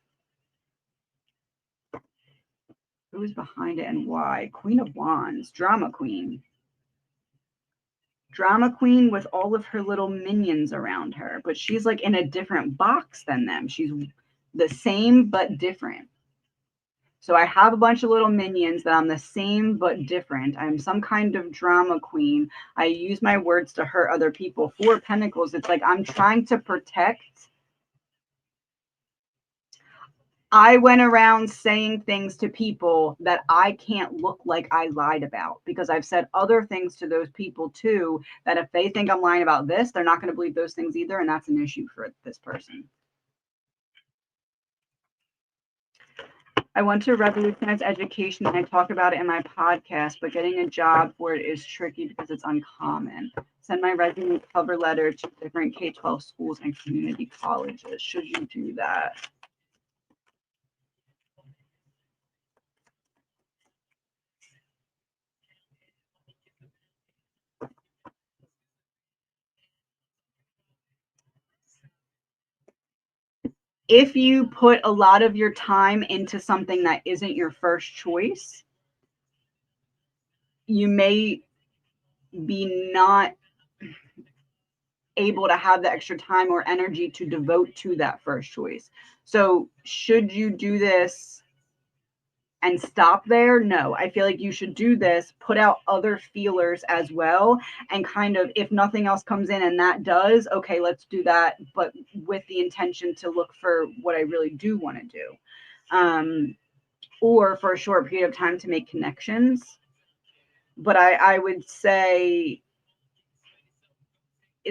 Who's behind it and why? Queen of Wands, drama queen. Drama queen with all of her little minions around her, but she's like in a different box than them. She's the same but different. So I have a bunch of little minions that I'm the same but different. I'm some kind of drama queen. I use my words to hurt other people. 4 Pentacles, it's like I'm trying to protect. I went around saying things to people that I can't look like I lied about, because I've said other things to those people too, that if they think I'm lying about this, they're not going to believe those things either. And that's an issue for this person. I want to revolutionize education, and I talk about it in my podcast, but getting a job for it is tricky because it's uncommon. Send my resume cover letter to different K-12 schools and community colleges. Should you do that? If you put a lot of your time into something that isn't your first choice, you may be not able to have the extra time or energy to devote to that first choice. So should you do this and stop there? No, I feel like you should do this, put out other feelers as well, and kind of, if nothing else comes in and that does, okay, let's do that, but with the intention to look for what I really do want to do. Or for a short period of time to make connections. But I would say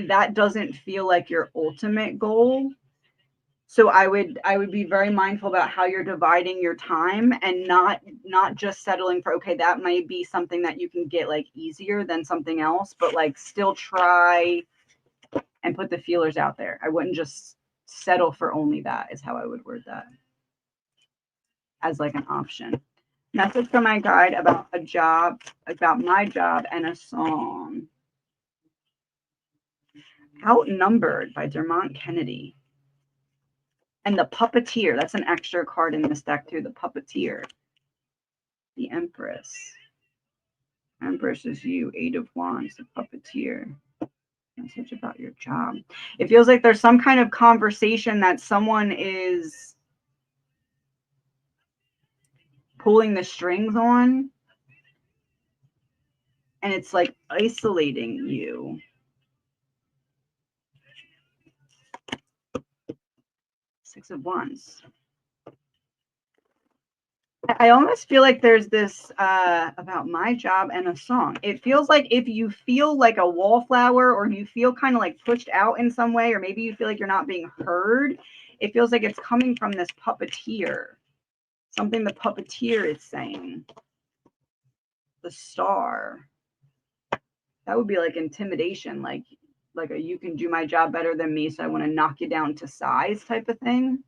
that doesn't feel like your ultimate goal. So I would be very mindful about how you're dividing your time, and not just settling for, okay, that might be something that you can get like easier than something else, but like still try and put the feelers out there. I wouldn't just settle for only that, is how I would word that, as like an option. Message from my guide about a job, about my job, and a song. Outnumbered by Dermont Kennedy. And the Puppeteer. That's an extra card in this deck too. The Puppeteer. The Empress. Empress is you. 8 of Wands. The Puppeteer. Message about your job. It feels like there's some kind of conversation that someone is pulling the strings on. And it's like isolating you. Six of Wands. I almost feel like there's this about my job and a song. It feels like if you feel like a wallflower or you feel kind of like pushed out in some way, or maybe you feel like you're not being heard, it feels like it's coming from this puppeteer. Something the puppeteer is saying. The Star. That would be like intimidation, like a you can do my job better than me, so I want to knock you down to size type of thing.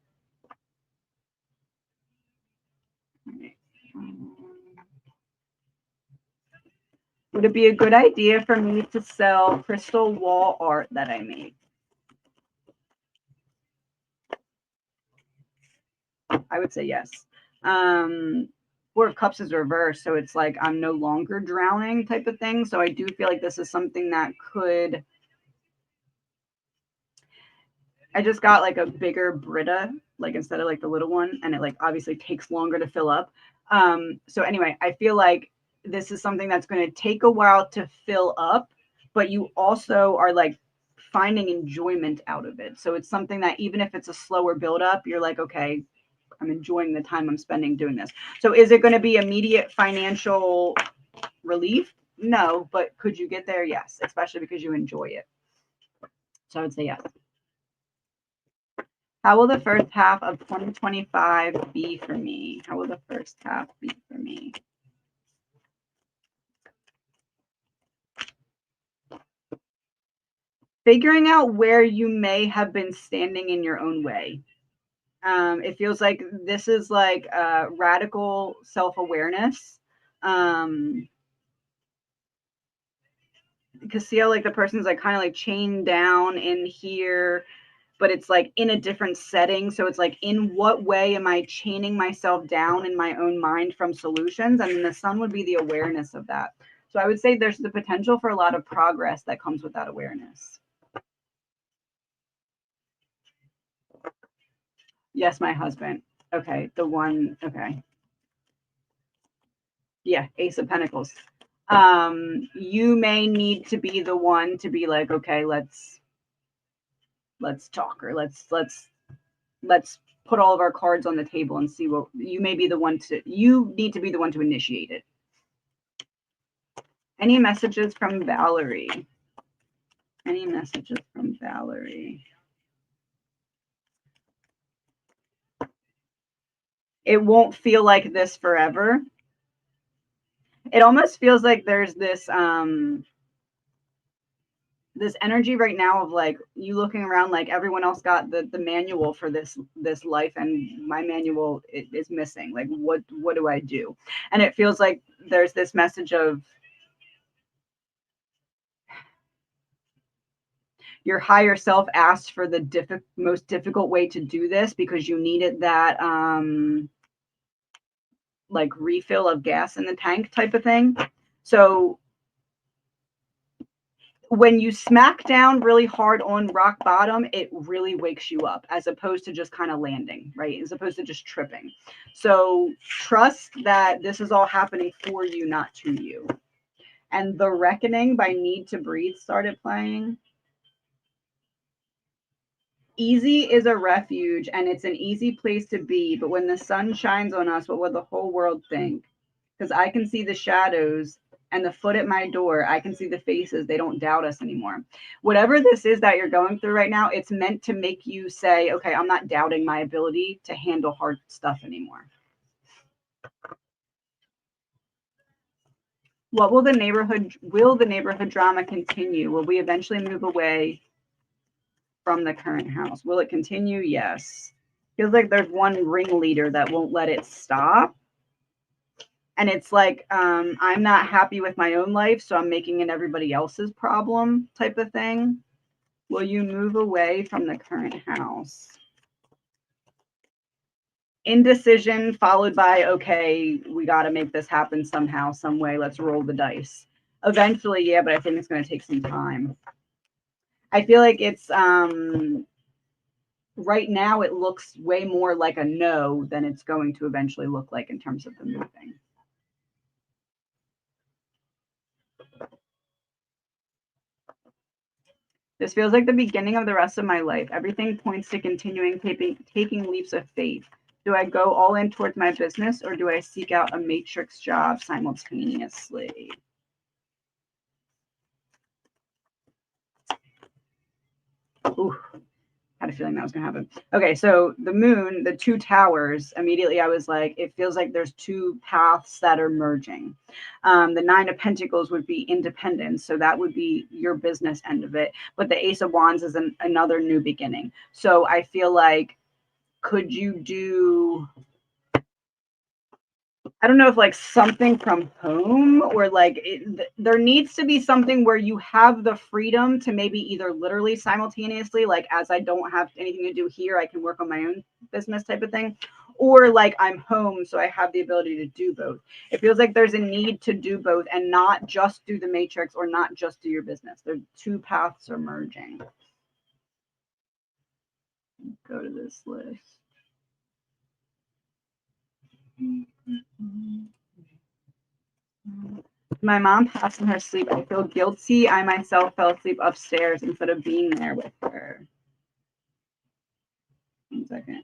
Would it be a good idea for me to sell crystal wall art that I made? I would say yes. Four of Cups is reversed, so it's like I'm no longer drowning type of thing. So I do feel like this is something that could... I just got like a bigger Brita, like instead of like the little one, and it like obviously takes longer to fill up. So anyway, I feel like this is something that's going to take a while to fill up, but you also are like finding enjoyment out of it. So it's something that even if it's a slower build up, you're like, okay, I'm enjoying the time I'm spending doing this. So is it going to be immediate financial relief? No, but could you get there? Yes, especially because you enjoy it. So I would say yes. How will the first half of 2025 be for me? How will the first half be for me? Figuring out where you may have been standing in your own way. It feels like this is like radical self-awareness. Because see how like the person's like kind of like chained down in here, but it's like in a different setting. So it's like, in what way am I chaining myself down in my own mind from solutions? And then the sun would be the awareness of that. So I would say there's the potential for a lot of progress that comes with that awareness. Yes, my husband. Okay, the one, okay. Yeah, Ace of Pentacles. You may need to be the one to be like, okay, let's talk, or let's put all of our cards on the table and see what you may be the one to, you need to be the one to initiate it. Any messages from Valerie? Any messages from Valerie? It won't feel like this forever. It almost feels like there's this this energy right now of like you looking around like everyone else got the manual for this life, and my manual is missing. Like what do I do? And it feels like there's this message of your higher self asked for the most difficult way to do this because you needed that like refill of gas in the tank type of thing. So when you smack down really hard on rock bottom, it really wakes you up, as opposed to just kind of landing, right? As opposed to just tripping. So trust that this is all happening for you, not to you. And The Reckoning by Need to Breathe started playing. Easy is a refuge, and it's an easy place to be. But when the sun shines on us, what will the whole world think? Because I can see the shadows and the foot at my door. I can see the faces. They don't doubt us anymore. Whatever this is that you're going through right now, it's meant to make you say, okay, I'm not doubting my ability to handle hard stuff anymore. What will the neighborhood drama continue? Will we eventually move away from the current house? Will it continue? Yes. Feels like there's one ringleader that won't let it stop. And it's like, I'm not happy with my own life, so I'm making it everybody else's problem type of thing. Will you move away from the current house? Indecision followed by, okay, we got to make this happen somehow, some way. Let's roll the dice. Eventually, yeah, but I think it's going to take some time. I feel like it's right now it looks way more like a no than it's going to eventually look like in terms of the moving. This feels like the beginning of the rest of my life. Everything points to continuing taking leaps of faith. Do I go all in towards my business or do I seek out a matrix job simultaneously? Ooh, had a feeling that was going to happen. Okay, so the moon, the two towers, immediately I was like, it feels like there's two paths that are merging. The Nine of Pentacles would be independence, so that would be your business end of it. But the Ace of Wands is another new beginning. So I feel like, could you do, I don't know if like something from home or like there needs to be something where you have the freedom to maybe either literally simultaneously, like as I don't have anything to do here, I can work on my own business type of thing, or like I'm home, so I have the ability to do both. It feels like there's a need to do both and not just do the matrix or not just do your business. The two paths are merging. Go to this list. My mom passed in her sleep. I feel guilty. I myself fell asleep upstairs instead of being there with her. 1 second.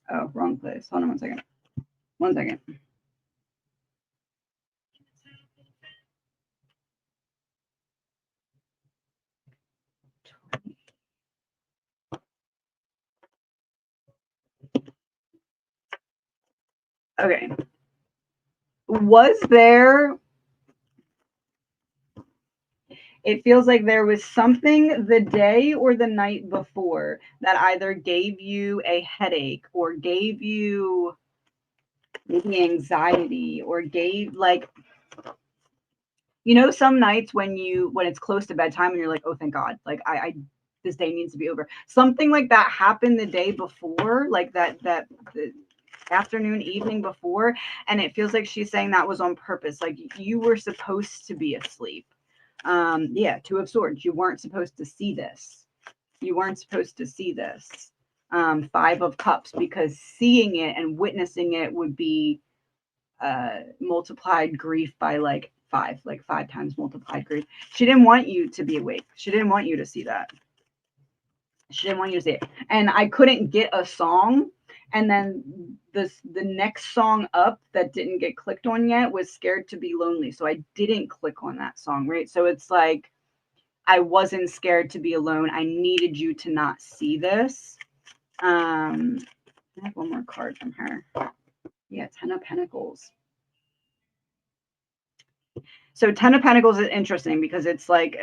Oh, wrong place. Hold on 1 second. 1 second. Okay. Was there, it feels like there was something the day or the night before that either gave you a headache or gave you maybe anxiety or gave like, you know, some nights when it's close to bedtime and you're like, oh, thank God, like I this day needs to be over. Something like that happened the day before, like the afternoon, evening before, and it feels like she's saying that was on purpose. Like you were supposed to be asleep. Yeah, Two of Swords. You weren't supposed to see this. You weren't supposed to see this. Five of Cups, because seeing it and witnessing it would be multiplied grief by like five times multiplied grief. She didn't want you to be awake. She didn't want you to see that. She didn't want you to see it. And I couldn't get a song. And then the next song up that didn't get clicked on yet was Scared to Be Lonely. So I didn't click on that song, right? So it's like I wasn't scared to be alone. I needed you to not see this. I have one more card from her. Yeah, Ten of Pentacles. So Ten of Pentacles is interesting because it's like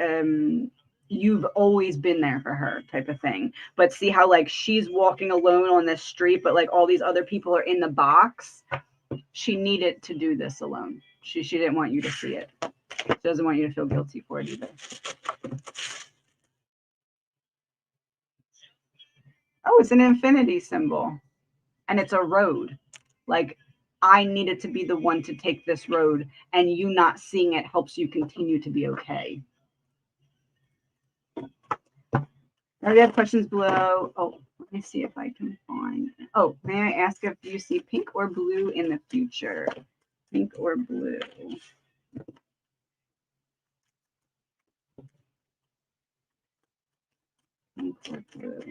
you've always been there for her type of thing. But see how like she's walking alone on this street, but like all these other people are in the box. She needed to do this alone. She didn't want you to see it. She doesn't want you to feel guilty for it either. Oh, it's an infinity symbol. And it's a road. Like I needed to be the one to take this road, and you not seeing it helps you continue to be okay. Now we have questions below. Oh, let me see if I can find. Oh, may I ask if you see pink or blue in the future? Pink or blue? Pink or blue?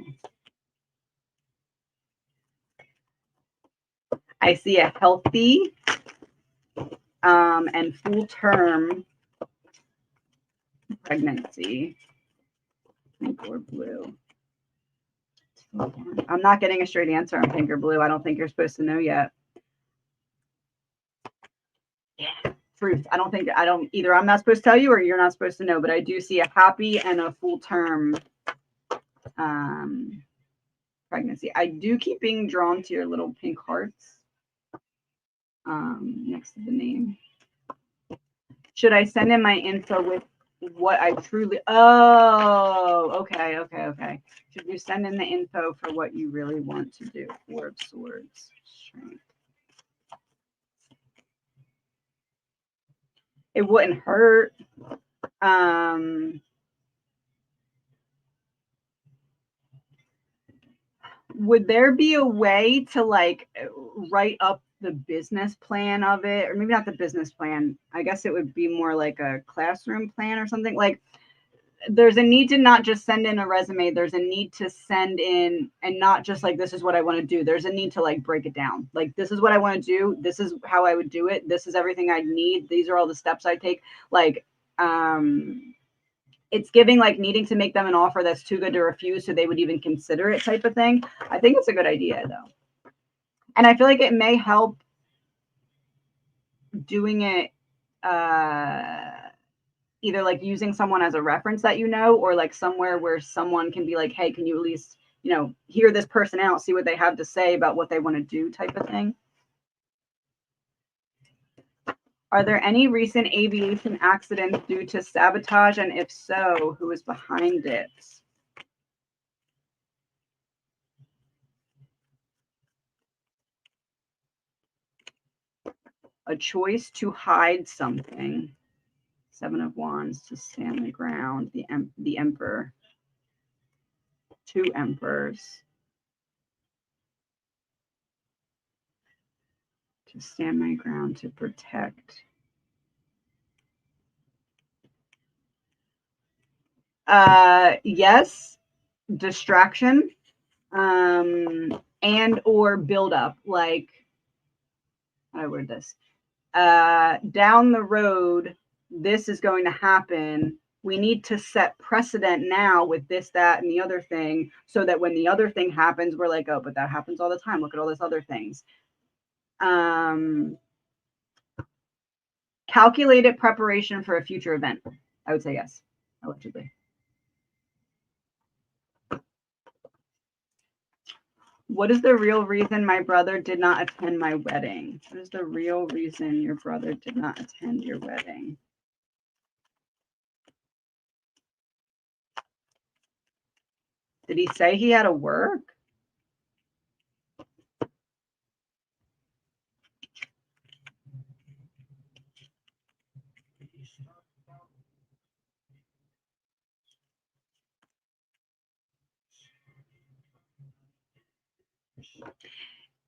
I see a healthy and full term pregnancy. Pink or blue? I'm not getting a straight answer on pink or blue. I don't think you're supposed to know yet. Yeah, truth. I don't either. I'm not supposed to tell you or you're not supposed to know, but I do see a happy and a full term pregnancy. I do keep being drawn to your little pink hearts. next to the name. Should I send in my info with what I truly, oh, okay. Should you send in the info for what you really want to do? Four of Swords, Strength. It wouldn't hurt. Would there be a way to like write up the business plan of it? Or maybe not the business plan. I guess it would be more like a classroom plan or something. Like there's a need to not just send in a resume. There's a need to send in and not just like, this is what I want to do. There's a need to like break it down. Like, this is what I want to do. This is how I would do it. This is everything I need. These are all the steps I take. Like, it's giving like needing to make them an offer that's too good to refuse so they would even consider it type of thing. I think it's a good idea though. And I feel like it may help doing it either like using someone as a reference that you know, or like somewhere where someone can be like, hey, can you at least, you know, hear this person out, see what they have to say about what they want to do type of thing. Are there any recent aviation accidents due to sabotage? And if so, who is behind it? A choice to hide something. Seven of Wands to stand the ground. The Emperor. Two Emperors. To stand my ground, to protect. Yes, distraction, and or build up. Like, how do I word this? Down the road, this is going to happen. We need to set precedent now with this, that, and the other thing, so that when the other thing happens, we're like, oh, but that happens all the time. Look at all these other things. Calculated preparation for a future event. I would say yes, allegedly. What is the real reason my brother did not attend my wedding? What is the real reason your brother did not attend your wedding? Did he say he had to work?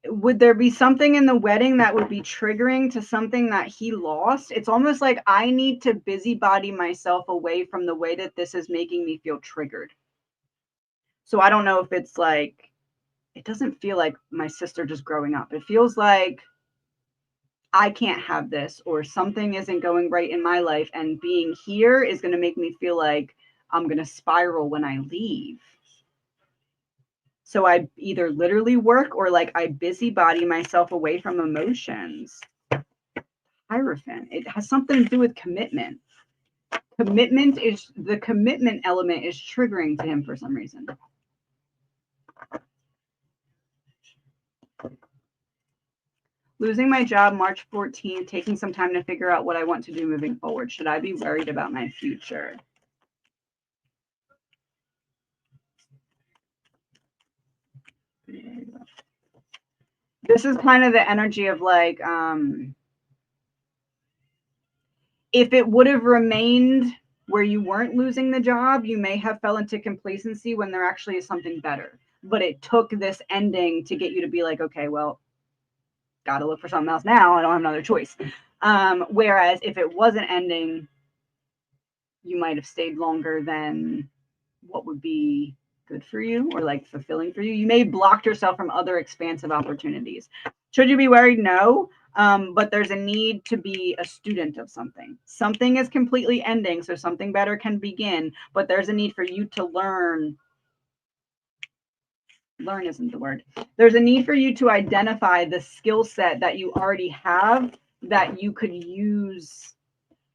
Would there be something in the wedding that would be triggering to something that he lost? It's almost like I need to busybody myself away from the way that this is making me feel triggered. So I don't know if it's like, it doesn't feel like my sister just growing up. It feels like I can't have this, or something isn't going right in my life, and being here is going to make me feel like I'm going to spiral when I leave. So I either literally work or like I busybody myself away from emotions. Hierophant. It has something to do with commitment. The commitment element is triggering to him for some reason. Losing my job March 14th, taking some time to figure out what I want to do moving forward. Should I be worried about my future? This is kind of the energy of like, if it would have remained where you weren't losing the job, you may have fell into complacency when there actually is something better. But it took this ending to get you to be like, okay, well, got to look for something else now. I don't have another choice. Whereas if it wasn't ending, you might have stayed longer than what would be good for you or like fulfilling for you. You may have blocked yourself from other expansive opportunities. Should you be worried? No. But there's a need to be a student of something. Something is completely ending, so something better can begin, but there's a need for you to learn. Learn isn't the word. There's a need for you to identify the skill set that you already have that you could use,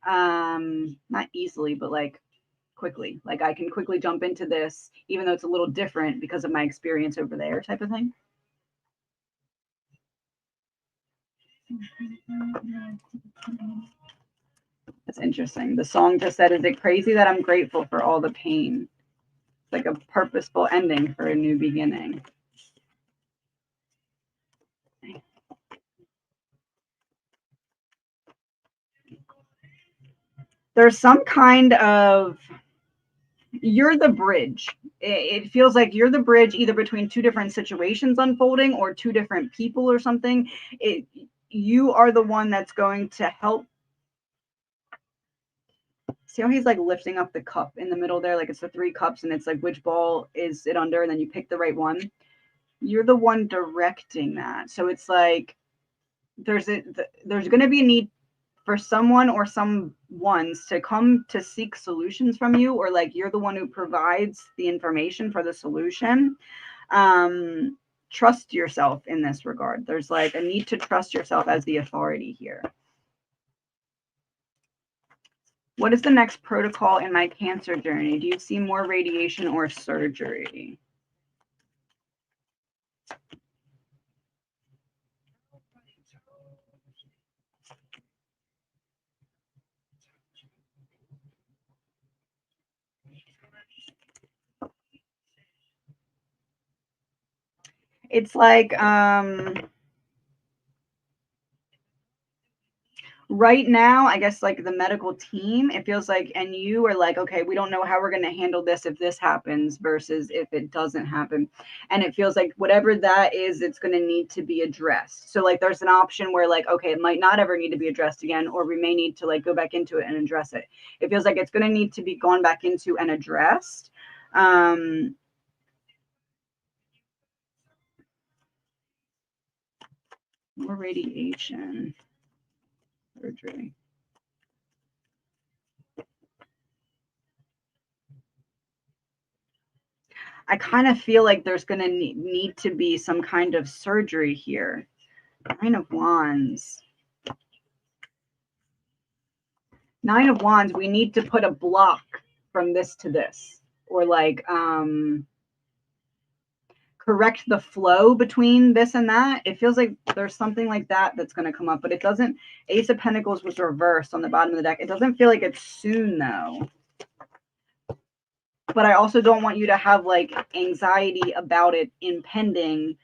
not easily, but like quickly. Like I can quickly jump into this, even though it's a little different because of my experience over there type of thing. That's interesting. The song just said, "Is it crazy that I'm grateful for all the pain?" It's like a purposeful ending for a new beginning. There's some kind of, you're the bridge. It feels like you're the bridge either between two different situations unfolding or two different people or something. You are the one that's going to help. See how he's like lifting up the cup in the middle there, like it's the three cups, and it's like which ball is it under, and then you pick the right one. You're the one directing that, so it's like there's going to be a need for someone or some ones to come to seek solutions from you, or like you're the one who provides the information for the solution. Trust yourself in this regard. There's like a need to trust yourself as the authority here. What is the next protocol in my cancer journey? Do you see more radiation or surgery? It's like right now, I guess like the medical team, it feels like, and you are like, okay, we don't know how we're going to handle this if this happens versus if it doesn't happen. And it feels like whatever that is, it's going to need to be addressed. So like there's an option where like, okay, it might not ever need to be addressed again, or we may need to like go back into it and address it. It feels like it's going to need to be gone back into and addressed. More radiation surgery. I kind of feel like there's going to need to be some kind of surgery here. Nine of Wands. Nine of Wands, we need to put a block from this to this. Or like correct the flow between this and that. It feels like there's something like that that's going to come up. But it doesn't. Ace of Pentacles was reversed on the bottom of the deck. It doesn't feel like it's soon, though. But I also don't want you to have like anxiety about it impending.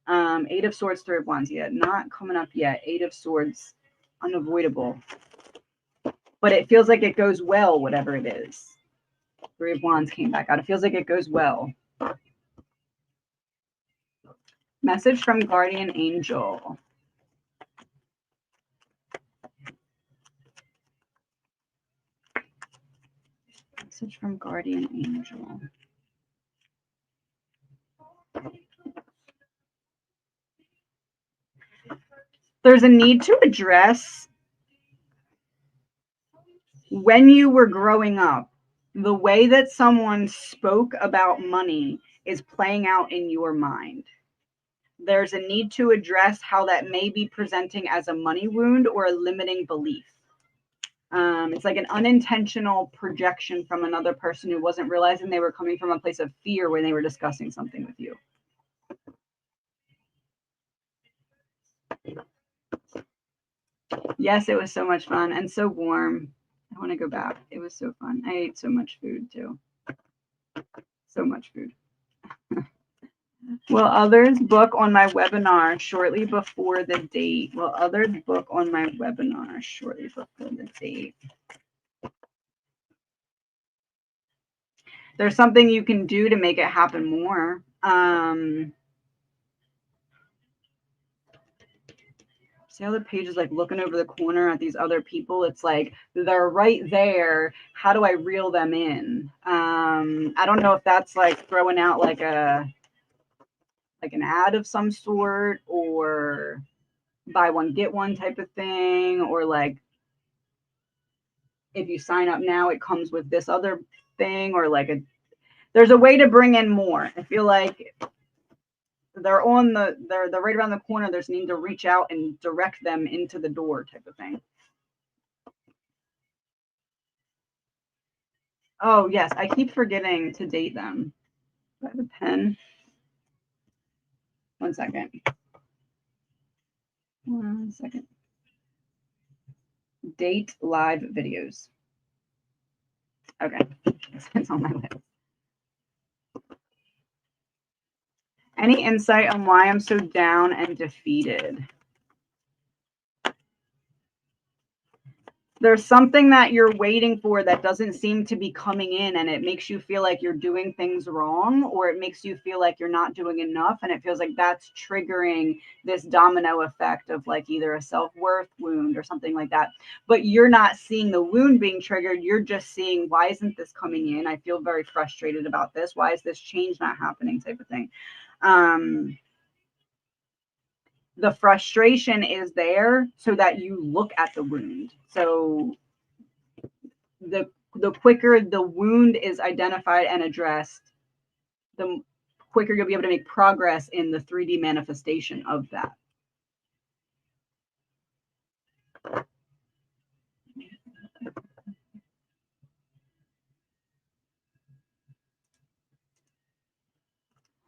Eight of Swords, Three of Wands. Yeah, not coming up yet. Eight of Swords, unavoidable. But it feels like it goes well, whatever it is. Three of Wands came back out. It feels like it goes well. Message from Guardian Angel. Message from Guardian Angel. There's a need to address when you were growing up, the way that someone spoke about money is playing out in your mind. There's a need to address how that may be presenting as a money wound or a limiting belief. It's like an unintentional projection from another person who wasn't realizing they were coming from a place of fear when they were discussing something with you. Yes, it was so much fun and so warm. I want to go back. It was so fun. I ate so much food too. So much food. Will others book on my webinar shortly before the date? Will others book on my webinar shortly before the date? There's something you can do to make it happen more. See how the page is like looking over the corner at these other people? It's like they're right there. How do I reel them in? I don't know if that's like throwing out like an ad of some sort, or buy one get one type of thing, or like if you sign up now it comes with this other thing, or like there's a way to bring in more. I feel like they're right around the corner. There's need to reach out and direct them into the door type of thing. Oh yes, I keep forgetting to date them. Do I have a pen? 1 second. 1 second. Date live videos. Okay, it's on my list. Any insight on why I'm so down and defeated? There's something that you're waiting for that doesn't seem to be coming in, and it makes you feel like you're doing things wrong, or it makes you feel like you're not doing enough, and it feels like that's triggering this domino effect of like either a self-worth wound or something like that. But you're not seeing the wound being triggered. You're just seeing, why isn't this coming in? I feel very frustrated about this. Why is this change not happening, type of thing. The frustration is there so that you look at the wound. So the quicker the wound is identified and addressed, the quicker you'll be able to make progress in the 3D manifestation of that.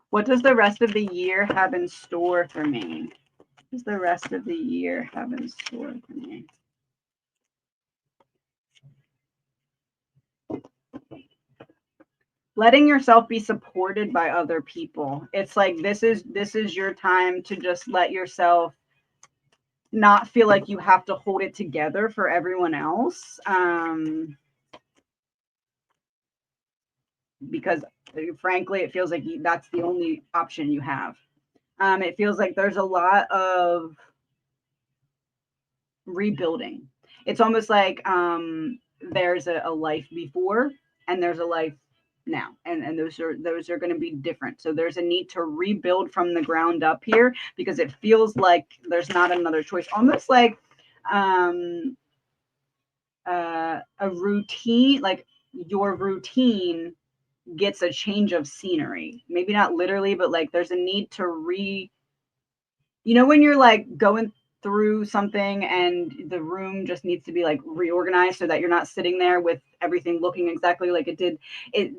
What does the rest of the year have in store for me? What does the rest of the year have in store for me? Letting yourself be supported by other people. It's like this is your time to just let yourself not feel like you have to hold it together for everyone else. Because frankly, it feels like that's the only option you have. It feels like there's a lot of rebuilding. It's almost like there's a life before and there's a life now, and those are going to be different. So there's a need to rebuild from the ground up here, because it feels like there's not another choice. Almost like a routine, like your routine gets a change of scenery. Maybe not literally, but like there's a need to when you're like going through something and the room just needs to be like reorganized so that you're not sitting there with everything looking exactly like it did. It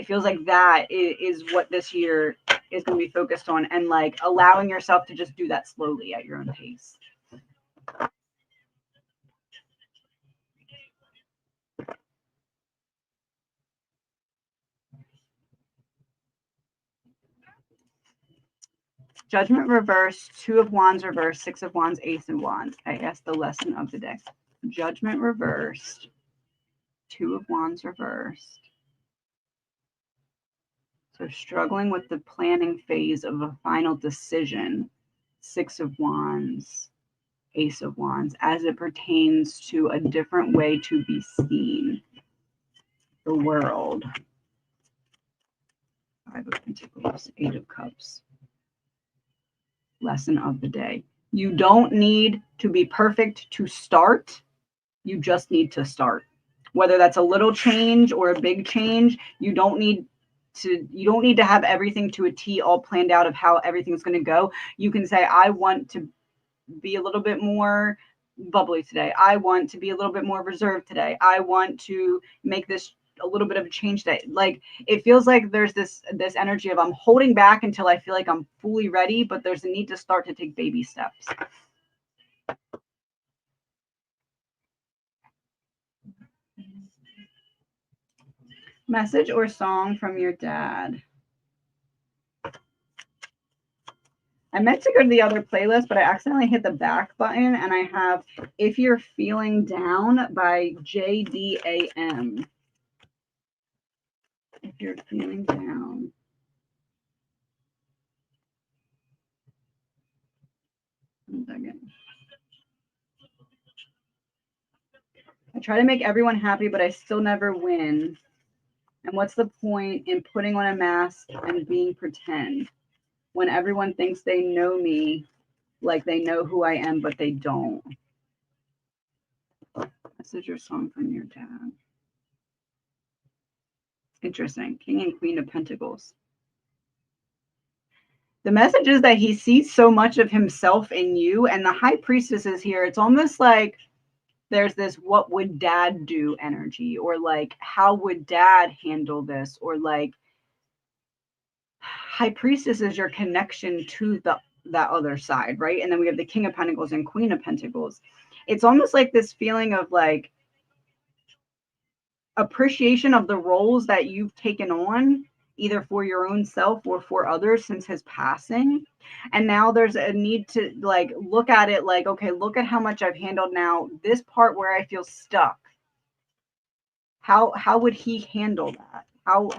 feels like that is what this year is going to be focused on, and like allowing yourself to just do that slowly at your own pace. Judgment reversed, 2 of Wands reversed, 6 of Wands, Ace of Wands. I guess the lesson of the day. Judgment reversed, 2 of Wands reversed. So struggling with the planning phase of a final decision, 6 of Wands, Ace of Wands, as it pertains to a different way to be seen. The world. 5 of Pentacles, 8 of Cups. Lesson of the day. You don't need to be perfect to start. You just need to start. Whether that's a little change or a big change, you don't need to have everything to a T all planned out of how everything's going to go. You can say, I want to be a little bit more bubbly today. I want to be a little bit more reserved today. I want to make this a little bit of a change today. Like, it feels like there's this energy of I'm holding back until I feel like I'm fully ready, but there's a need to start to take baby steps. Message or song from your dad. I meant to go to the other playlist, but I accidentally hit the back button, and I have If You're Feeling Down by JDAM. If you're feeling down. One second. I try to make everyone happy, but I still never win. And what's the point in putting on a mask and being pretend when everyone thinks they know me, like they know who I am, but they don't? Message or song from your dad. Interesting. King and Queen of Pentacles. The message is that he sees so much of himself in you, and the High Priestess is here. It's almost like there's this what would dad do energy, or like how would dad handle this, or like High Priestess is your connection to that other side, right? And then we have the King of Pentacles and Queen of Pentacles. It's almost like this feeling of like appreciation of the roles that you've taken on, either for your own self or for others since his passing. And now there's a need to like look at it like, okay, look at how much I've handled now. This part where I feel stuck. How would he handle that? How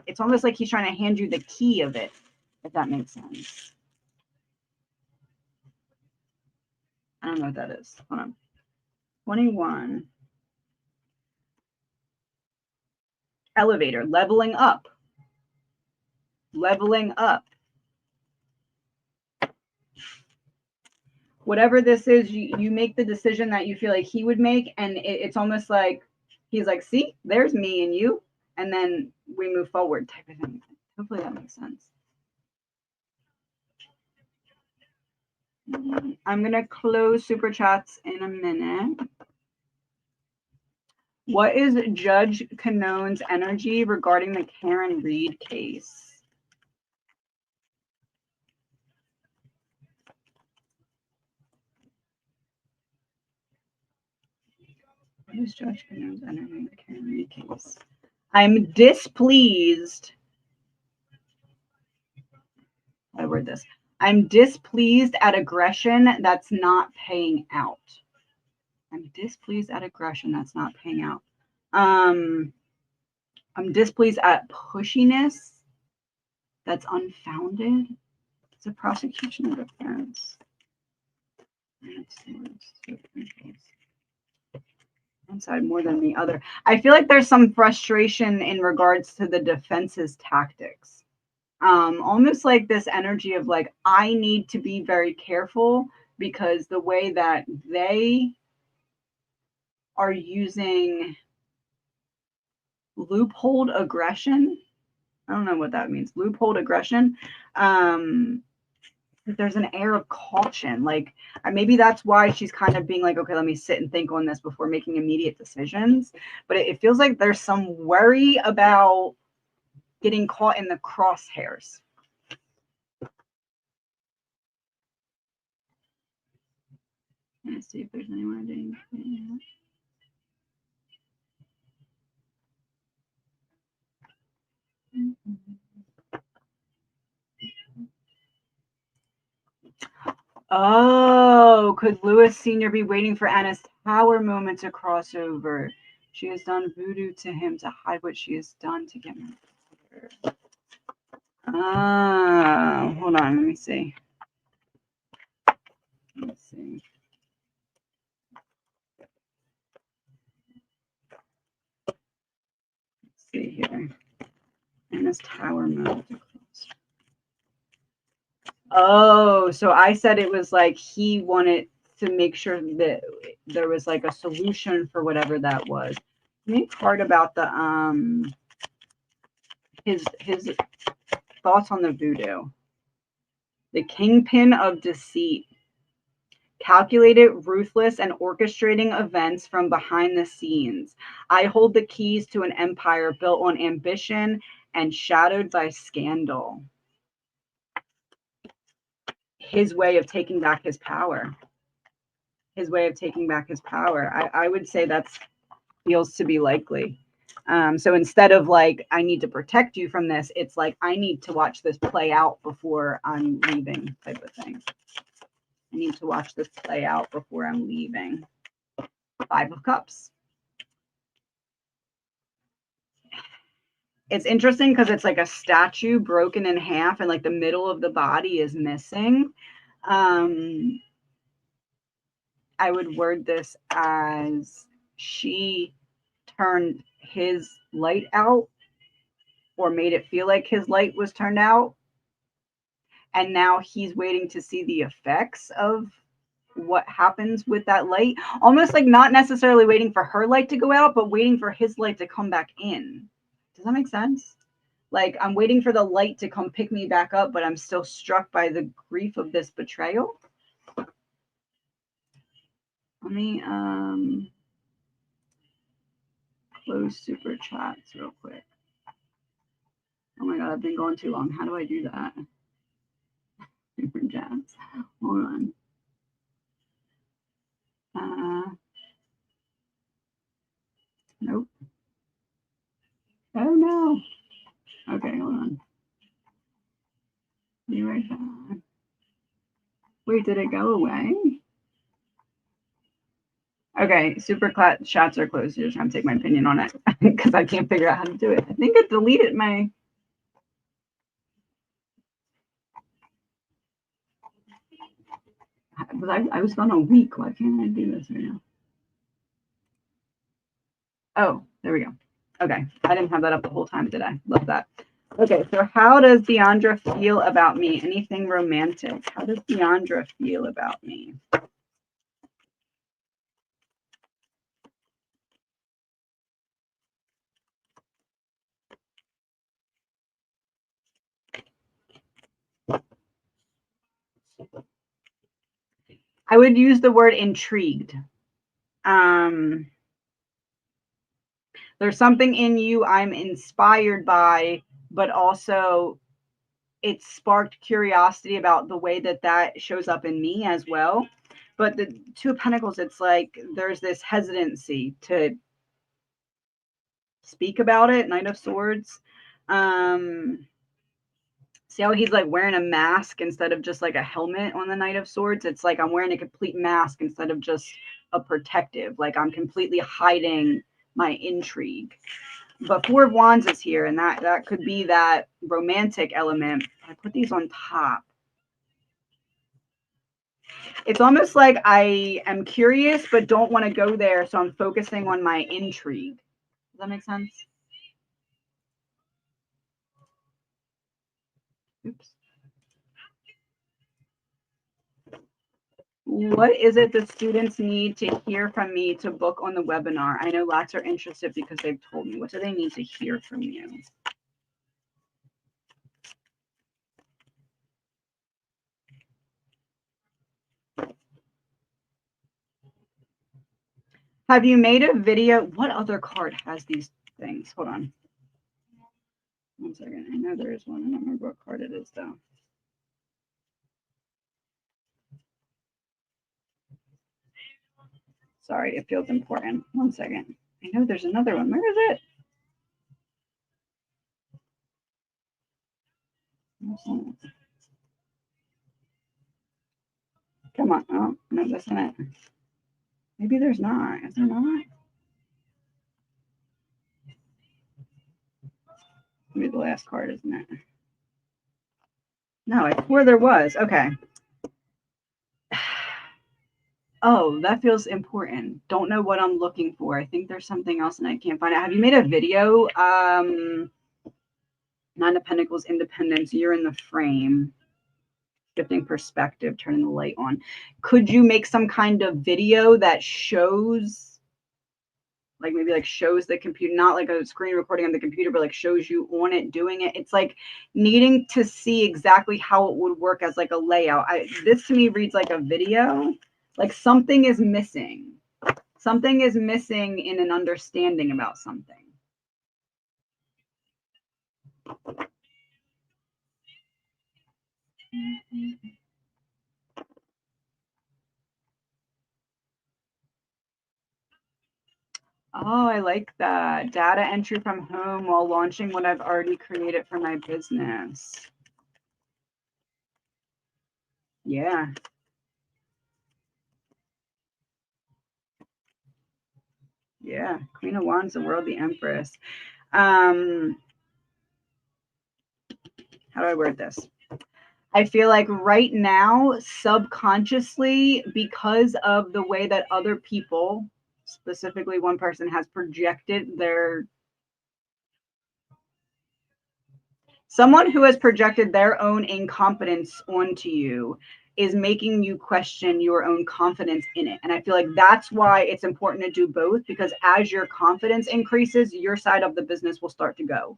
it's almost like he's trying to hand you the key of it, if that makes sense. I don't know what that is. Hold on. 21. Elevator, leveling up. Leveling up. Whatever this is, you make the decision that you feel like he would make, and it's almost like he's like, see, there's me and you, and then we move forward type of thing. Hopefully that makes sense. I'm going to close super chats in a minute. What is Judge Canone's energy regarding the Karen Reed case? What is Judge Canone's energy in the Karen Reed case? I'm displeased. I word this. I'm displeased at aggression that's not paying out. I'm displeased at aggression that's not paying out. I'm displeased at pushiness that's unfounded. It's a prosecution or defense. One side more than the other. I feel like there's some frustration in regards to the defense's tactics. Almost like this energy of like, I need to be very careful because the way that they are using loophole aggression. I don't know what that means. Loophole aggression. There's an air of caution. Like maybe that's why she's kind of being like, okay, let me sit and think on this before making immediate decisions. But it feels like there's some worry about getting caught in the crosshairs. Let's see if there's anyone doing that. Oh, could Lewis Sr. be waiting for Anna's tower moment to cross over? She has done voodoo to him to hide what she has done to get him. Hold on, let me see. Let's see. Let's see here. Anna's tower moment to cross. Oh, so I said it was like he wanted to make sure that there was like a solution for whatever that was. Main part about the his thoughts on the voodoo. The kingpin of deceit. Calculated, ruthless, and orchestrating events from behind the scenes. I hold the keys to an empire built on ambition and shadowed by scandal. His way of taking back his power. His way of taking back his power. I would say that feels to be likely. So instead of like, I need to protect you from this, it's like, I need to watch this play out before I'm leaving type of thing. I need to watch this play out before I'm leaving. 5 of Cups. It's interesting because it's like a statue broken in half and like the middle of the body is missing. I would word this as she turned his light out or made it feel like his light was turned out. And now he's waiting to see the effects of what happens with that light. Almost like not necessarily waiting for her light to go out, but waiting for his light to come back in. Does that make sense? Like I'm waiting for the light to come pick me back up, but I'm still struck by the grief of this betrayal. Let me close super chats real quick. Oh my god, I've been going too long. How do I do that? Super chats. Hold on. Wait, did it go away? Okay, super chats are closed. You're just trying to take my opinion on it because I can't figure out how to do it. I think I deleted my. But I was gone a week. Why can't I do this right now? Oh, there we go. Okay, I didn't have that up the whole time, did I? Love that. Okay, so how does Deandra feel about me? Anything romantic? How does Deandra feel about me? I would use the word intrigued. There's something in you I'm inspired by, but also it sparked curiosity about the way that that shows up in me as well. But the Two of Pentacles, it's like there's this hesitancy to speak about it. Knight of Swords. See how he's like wearing a mask instead of just like a helmet on the Knight of Swords? It's like I'm wearing a complete mask instead of just a protective. Like I'm completely hiding my intrigue. But Four of Wands is here, and that could be that romantic element. I put these on top. It's almost like I am curious but don't want to go there, so I'm focusing on my intrigue. Does that make sense? Oops. What is it the students need to hear from me to book on the webinar? I know lots are interested because they've told me. What do they need to hear from you? Have you made a video? What other card has these things? Hold on. 1 second. I know there is one. I don't remember what card it is, though. Sorry, it feels important. 1 second. I know there's another one. Where is it? Come on. Oh, no, that's not it. Maybe there's not. Is there not? Maybe the last card, isn't it? No, I swore there was. Okay. Oh, that feels important. Don't know what I'm looking for. I think there's something else and I can't find it. Have you made a video? Nine of Pentacles, independence. You're in the frame. Shifting perspective, turning the light on. Could you make some kind of video that shows, like maybe like shows the computer, not like a screen recording on the computer, but like shows you on it doing it? It's like needing to see exactly how it would work as like a layout. This to me reads like a video, like something is missing. Something is missing in an understanding about something. Oh, I like that. Data entry from home while launching what I've already created for my business. Yeah. Yeah. Queen of Wands, the world, the Empress. How do I word this? I feel like right now, subconsciously, because of the way that other people, specifically one person, has projected someone who has projected their own incompetence onto you is making you question your own confidence in it. And I feel like that's why it's important to do both, because as your confidence increases, your side of the business will start to go.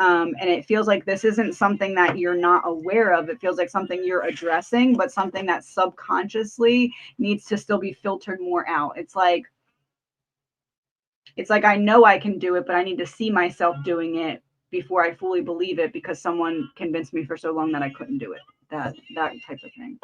And it feels like this isn't something that you're not aware of. It feels like something you're addressing, but something that subconsciously needs to still be filtered more out. It's like I know I can do it, but I need to see myself doing it before I fully believe it, because someone convinced me for so long that I couldn't do it. That type of thing.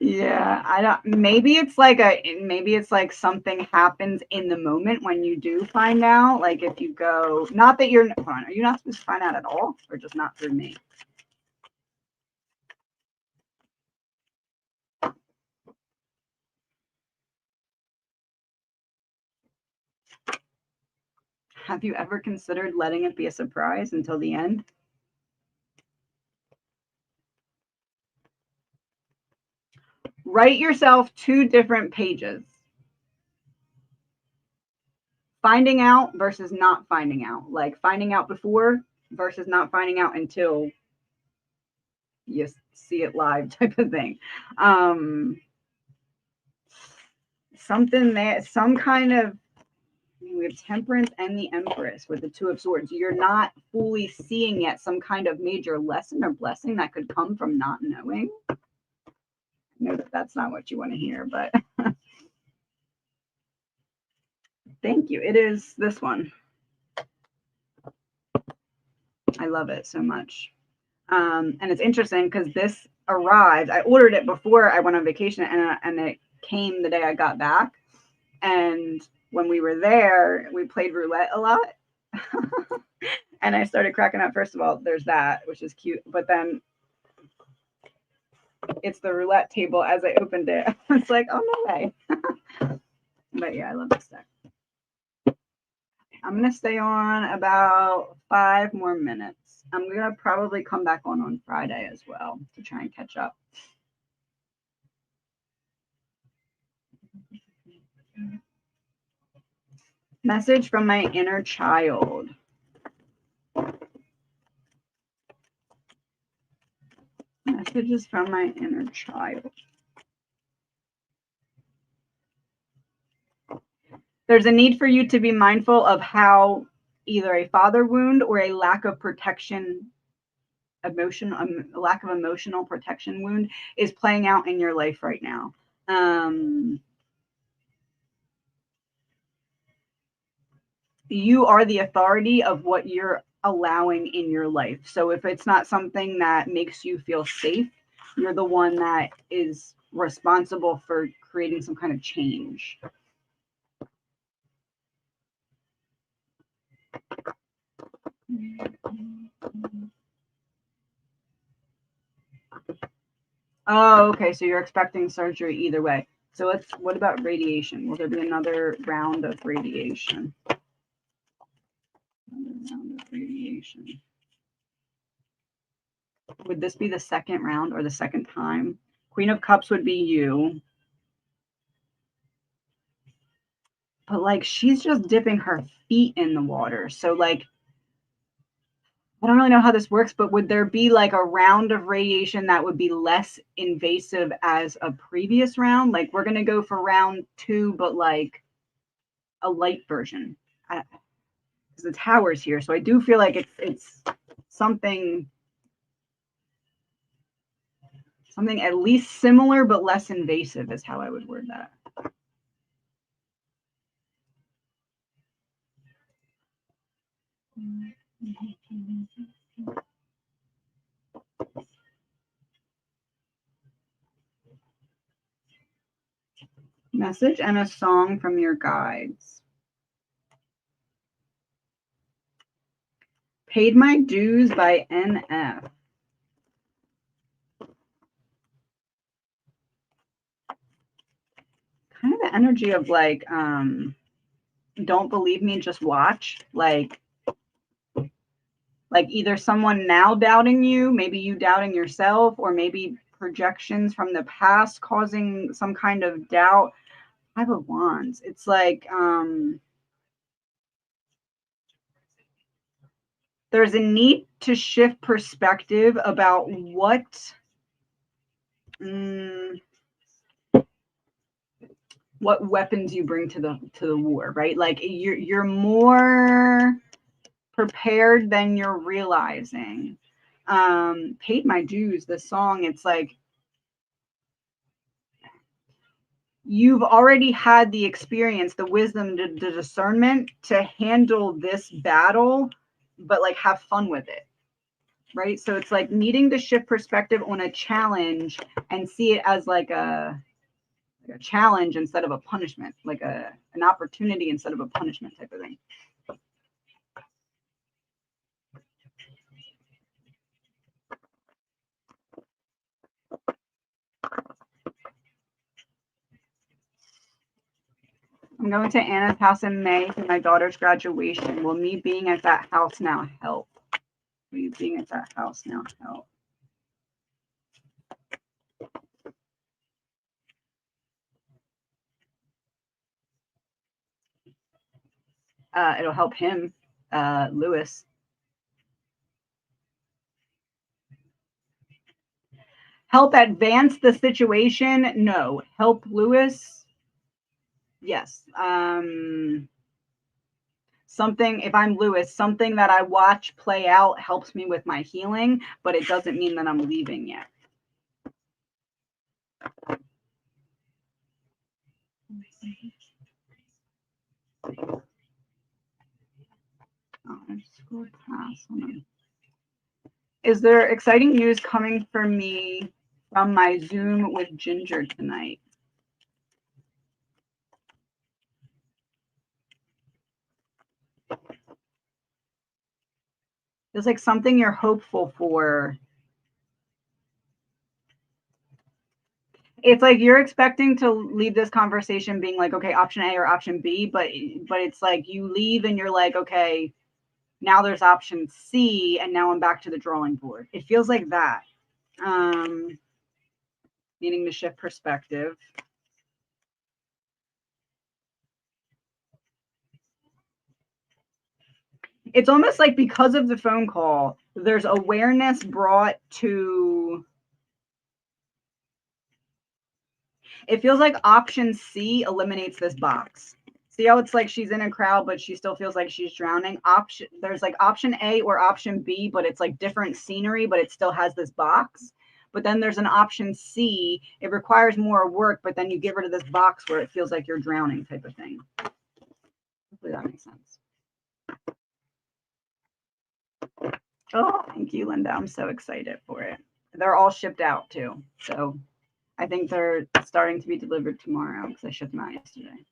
Yeah, I don't, maybe it's like something happens in the moment when you do find out. Like if you go, not that you're, hold on, are you not supposed to find out at all, or just not through me? Have you ever considered letting it be a surprise until the end? Write yourself 2 different pages. Finding out versus not finding out. Like finding out before versus not finding out until you see it live type of thing. Something that, some kind of, we have Temperance and the Empress with the Two of Swords. You're not fully seeing yet some kind of major lesson or blessing that could come from not knowing. I know that that's not what you want to hear, but thank you. It is this one. I love it so much. And it's interesting because this arrived, I ordered it before I went on vacation, and it came the day I got back. And when we were there, we played roulette a lot. And I started cracking up. First of all, there's that, which is cute. But then it's the roulette table. As I opened it, it's like, oh, no way. But yeah, I love this deck. I'm going to stay on about 5 more minutes. I'm going to probably come back on Friday as well to try and catch up. Message from my inner child. Messages from my inner child. There's a need for you to be mindful of how either a father wound or a lack of protection, a lack of emotional protection wound is playing out in your life right now. You are the authority of what you're allowing in your life. So if it's not something that makes you feel safe, you're the one that is responsible for creating some kind of change. Oh, okay. So you're expecting surgery either way. So what about radiation? Will there be another round of radiation? Another round of radiation. Would this be the second round or the second time? Queen of Cups would be you. But like, she's just dipping her feet in the water. So like, I don't really know how this works, but would there be like a round of radiation that would be less invasive as a previous round? Like we're going to go for round 2, but like a light version. Because the tower's here. So I do feel like it's something at least similar, but less invasive is how I would word that. Message and a song from your guides. Paid My Dues by NF. Kind of the energy of like, don't believe me, just watch. Like either someone now doubting you, maybe you doubting yourself, or maybe projections from the past causing some kind of doubt. 5 of Wands. It's like there's a need to shift perspective about what weapons you bring to the war, right? Like you're more prepared than you're realizing. Paid My Dues, the song, it's like you've already had the experience, the wisdom, the discernment to handle this battle, but like have fun with it. right? So it's like needing to shift perspective on a challenge and see it as like a challenge instead of a punishment, like an opportunity instead of a punishment type of thing. I'm going to Anna's house in May for my daughter's graduation. Will me being at that house now help? Will you being at that house now help? It'll help him, Lewis. Help advance the situation? No. Help Lewis? Yes. Something, if I'm Lewis, something that I watch play out helps me with my healing, but it doesn't mean that I'm leaving yet. Is there exciting news coming for me from my Zoom with Ginger tonight? It's like something you're hopeful for. It's like you're expecting to leave this conversation being like, okay, option A or option B, but it's like you leave and you're like, okay, now there's option C, and now I'm back to the drawing board. It feels like that. Needing to shift perspective. It's almost like because of the phone call, there's awareness brought to. It feels like option C eliminates this box. See how it's like she's in a crowd, but she still feels like she's drowning. There's like option A or option B, but it's like different scenery, but it still has this box. But then there's an option C. It requires more work, but then you give her to this box where it feels like you're drowning type of thing. Hopefully that makes sense. Oh, thank you, Linda. I'm so excited for it. They're all shipped out too. So I think they're starting to be delivered tomorrow because I shipped them out yesterday.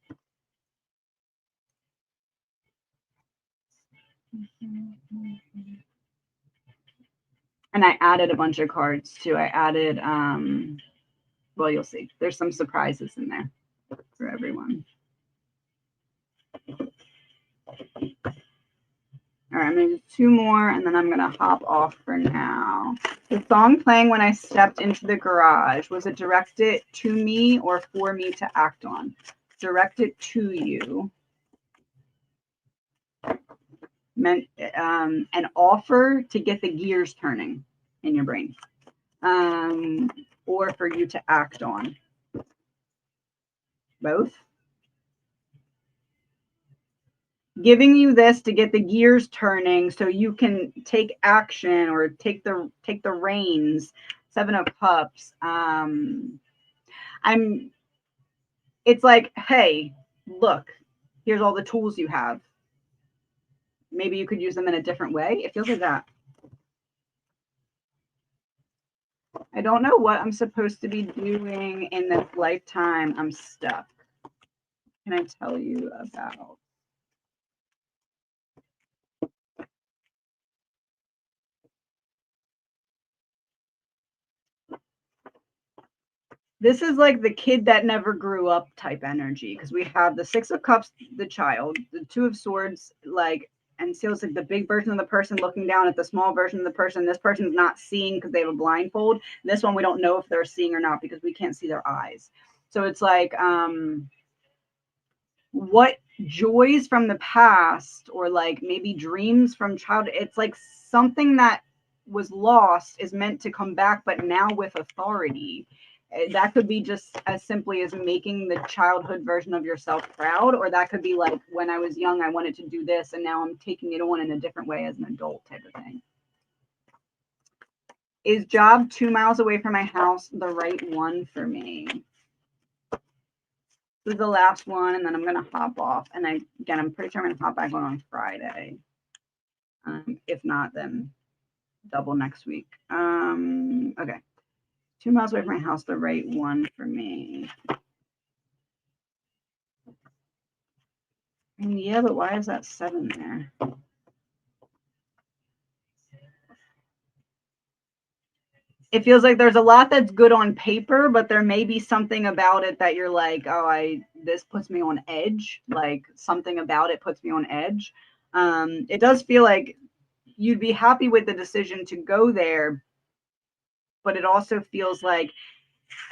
And I added a bunch of cards too. I added, well, you'll see. There's some surprises in there for everyone. All right, I'm going to do 2 more, and then I'm going to hop off for now. The song playing when I stepped into the garage, was it directed to me or for me to act on? Directed to you. Meant an offer to get the gears turning in your brain, or for you to act on. Both. Giving you this to get the gears turning so you can take action or take the reins. 7 of Cups. It's like, hey, look, here's all the tools you have. Maybe you could use them in a different way. It feels like that. I don't know what I'm supposed to be doing in this lifetime. I'm stuck. Can I tell you about? This is like the kid that never grew up type energy, because we have the 6 of Cups, the child, the 2 of Swords, like, and so it's like the big version of the person looking down at the small version of the person. This person's not seeing because they have a blindfold. This one, we don't know if they're seeing or not because we can't see their eyes. So it's like, what joys from the past, or like maybe dreams from childhood, it's like something that was lost is meant to come back, but now with authority. That could be just as simply as making the childhood version of yourself proud, or that could be like, when I was young, I wanted to do this, and now I'm taking it on in a different way as an adult type of thing. Is job 2 miles away from my house the right one for me? This is the last one, and then I'm going to hop off. And I'm pretty sure I'm going to hop back on Friday. If not, then double next week. Okay. 2 miles away from my house, the right one for me. Yeah, but why is that 7 there? It feels like there's a lot that's good on paper, but there may be something about it that you're like, oh, this puts me on edge. Like something about it puts me on edge. It does feel like you'd be happy with the decision to go there, but it also feels like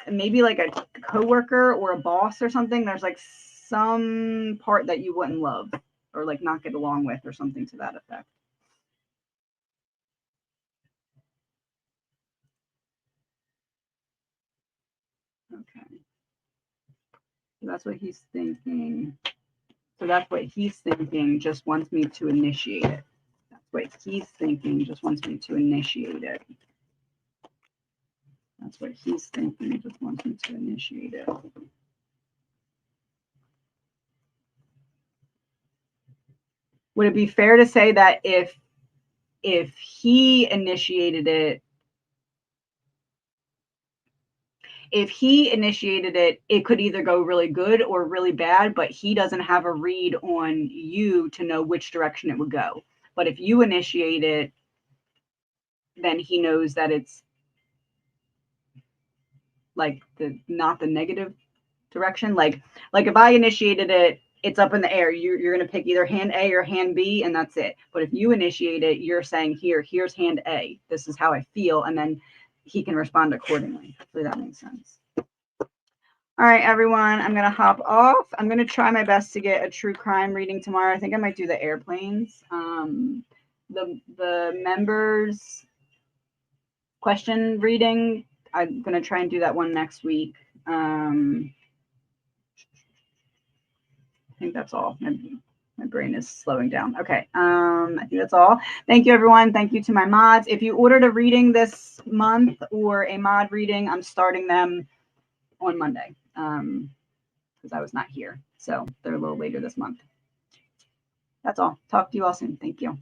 maybe like a coworker or a boss or something. There's like some part that you wouldn't love or like not get along with or something to that effect. Okay. So that's what he's thinking. So that's what he's thinking, just wants me to initiate it. That's what he's thinking, just wants me to initiate it. That's what he's thinking, just wants me to initiate it. Would it be fair to say that if he initiated it, it could either go really good or really bad, but he doesn't have a read on you to know which direction it would go. But if you initiate it, then he knows that it's like not the negative direction. Like if I initiated it, it's up in the air. You're going to pick either hand A or hand B, and that's it. But if you initiate it, you're saying, here's hand A. This is how I feel. And then he can respond accordingly. Hopefully that makes sense. All right, everyone, I'm going to hop off. I'm going to try my best to get a true crime reading tomorrow. I think I might do the airplanes. The members question reading, I'm going to try and do that one next week. I think that's all. My brain is slowing down. Okay. I think that's all. Thank you, everyone. Thank you to my mods. If you ordered a reading this month or a mod reading, I'm starting them on Monday because I was not here. So they're a little later this month. That's all. Talk to you all soon. Thank you.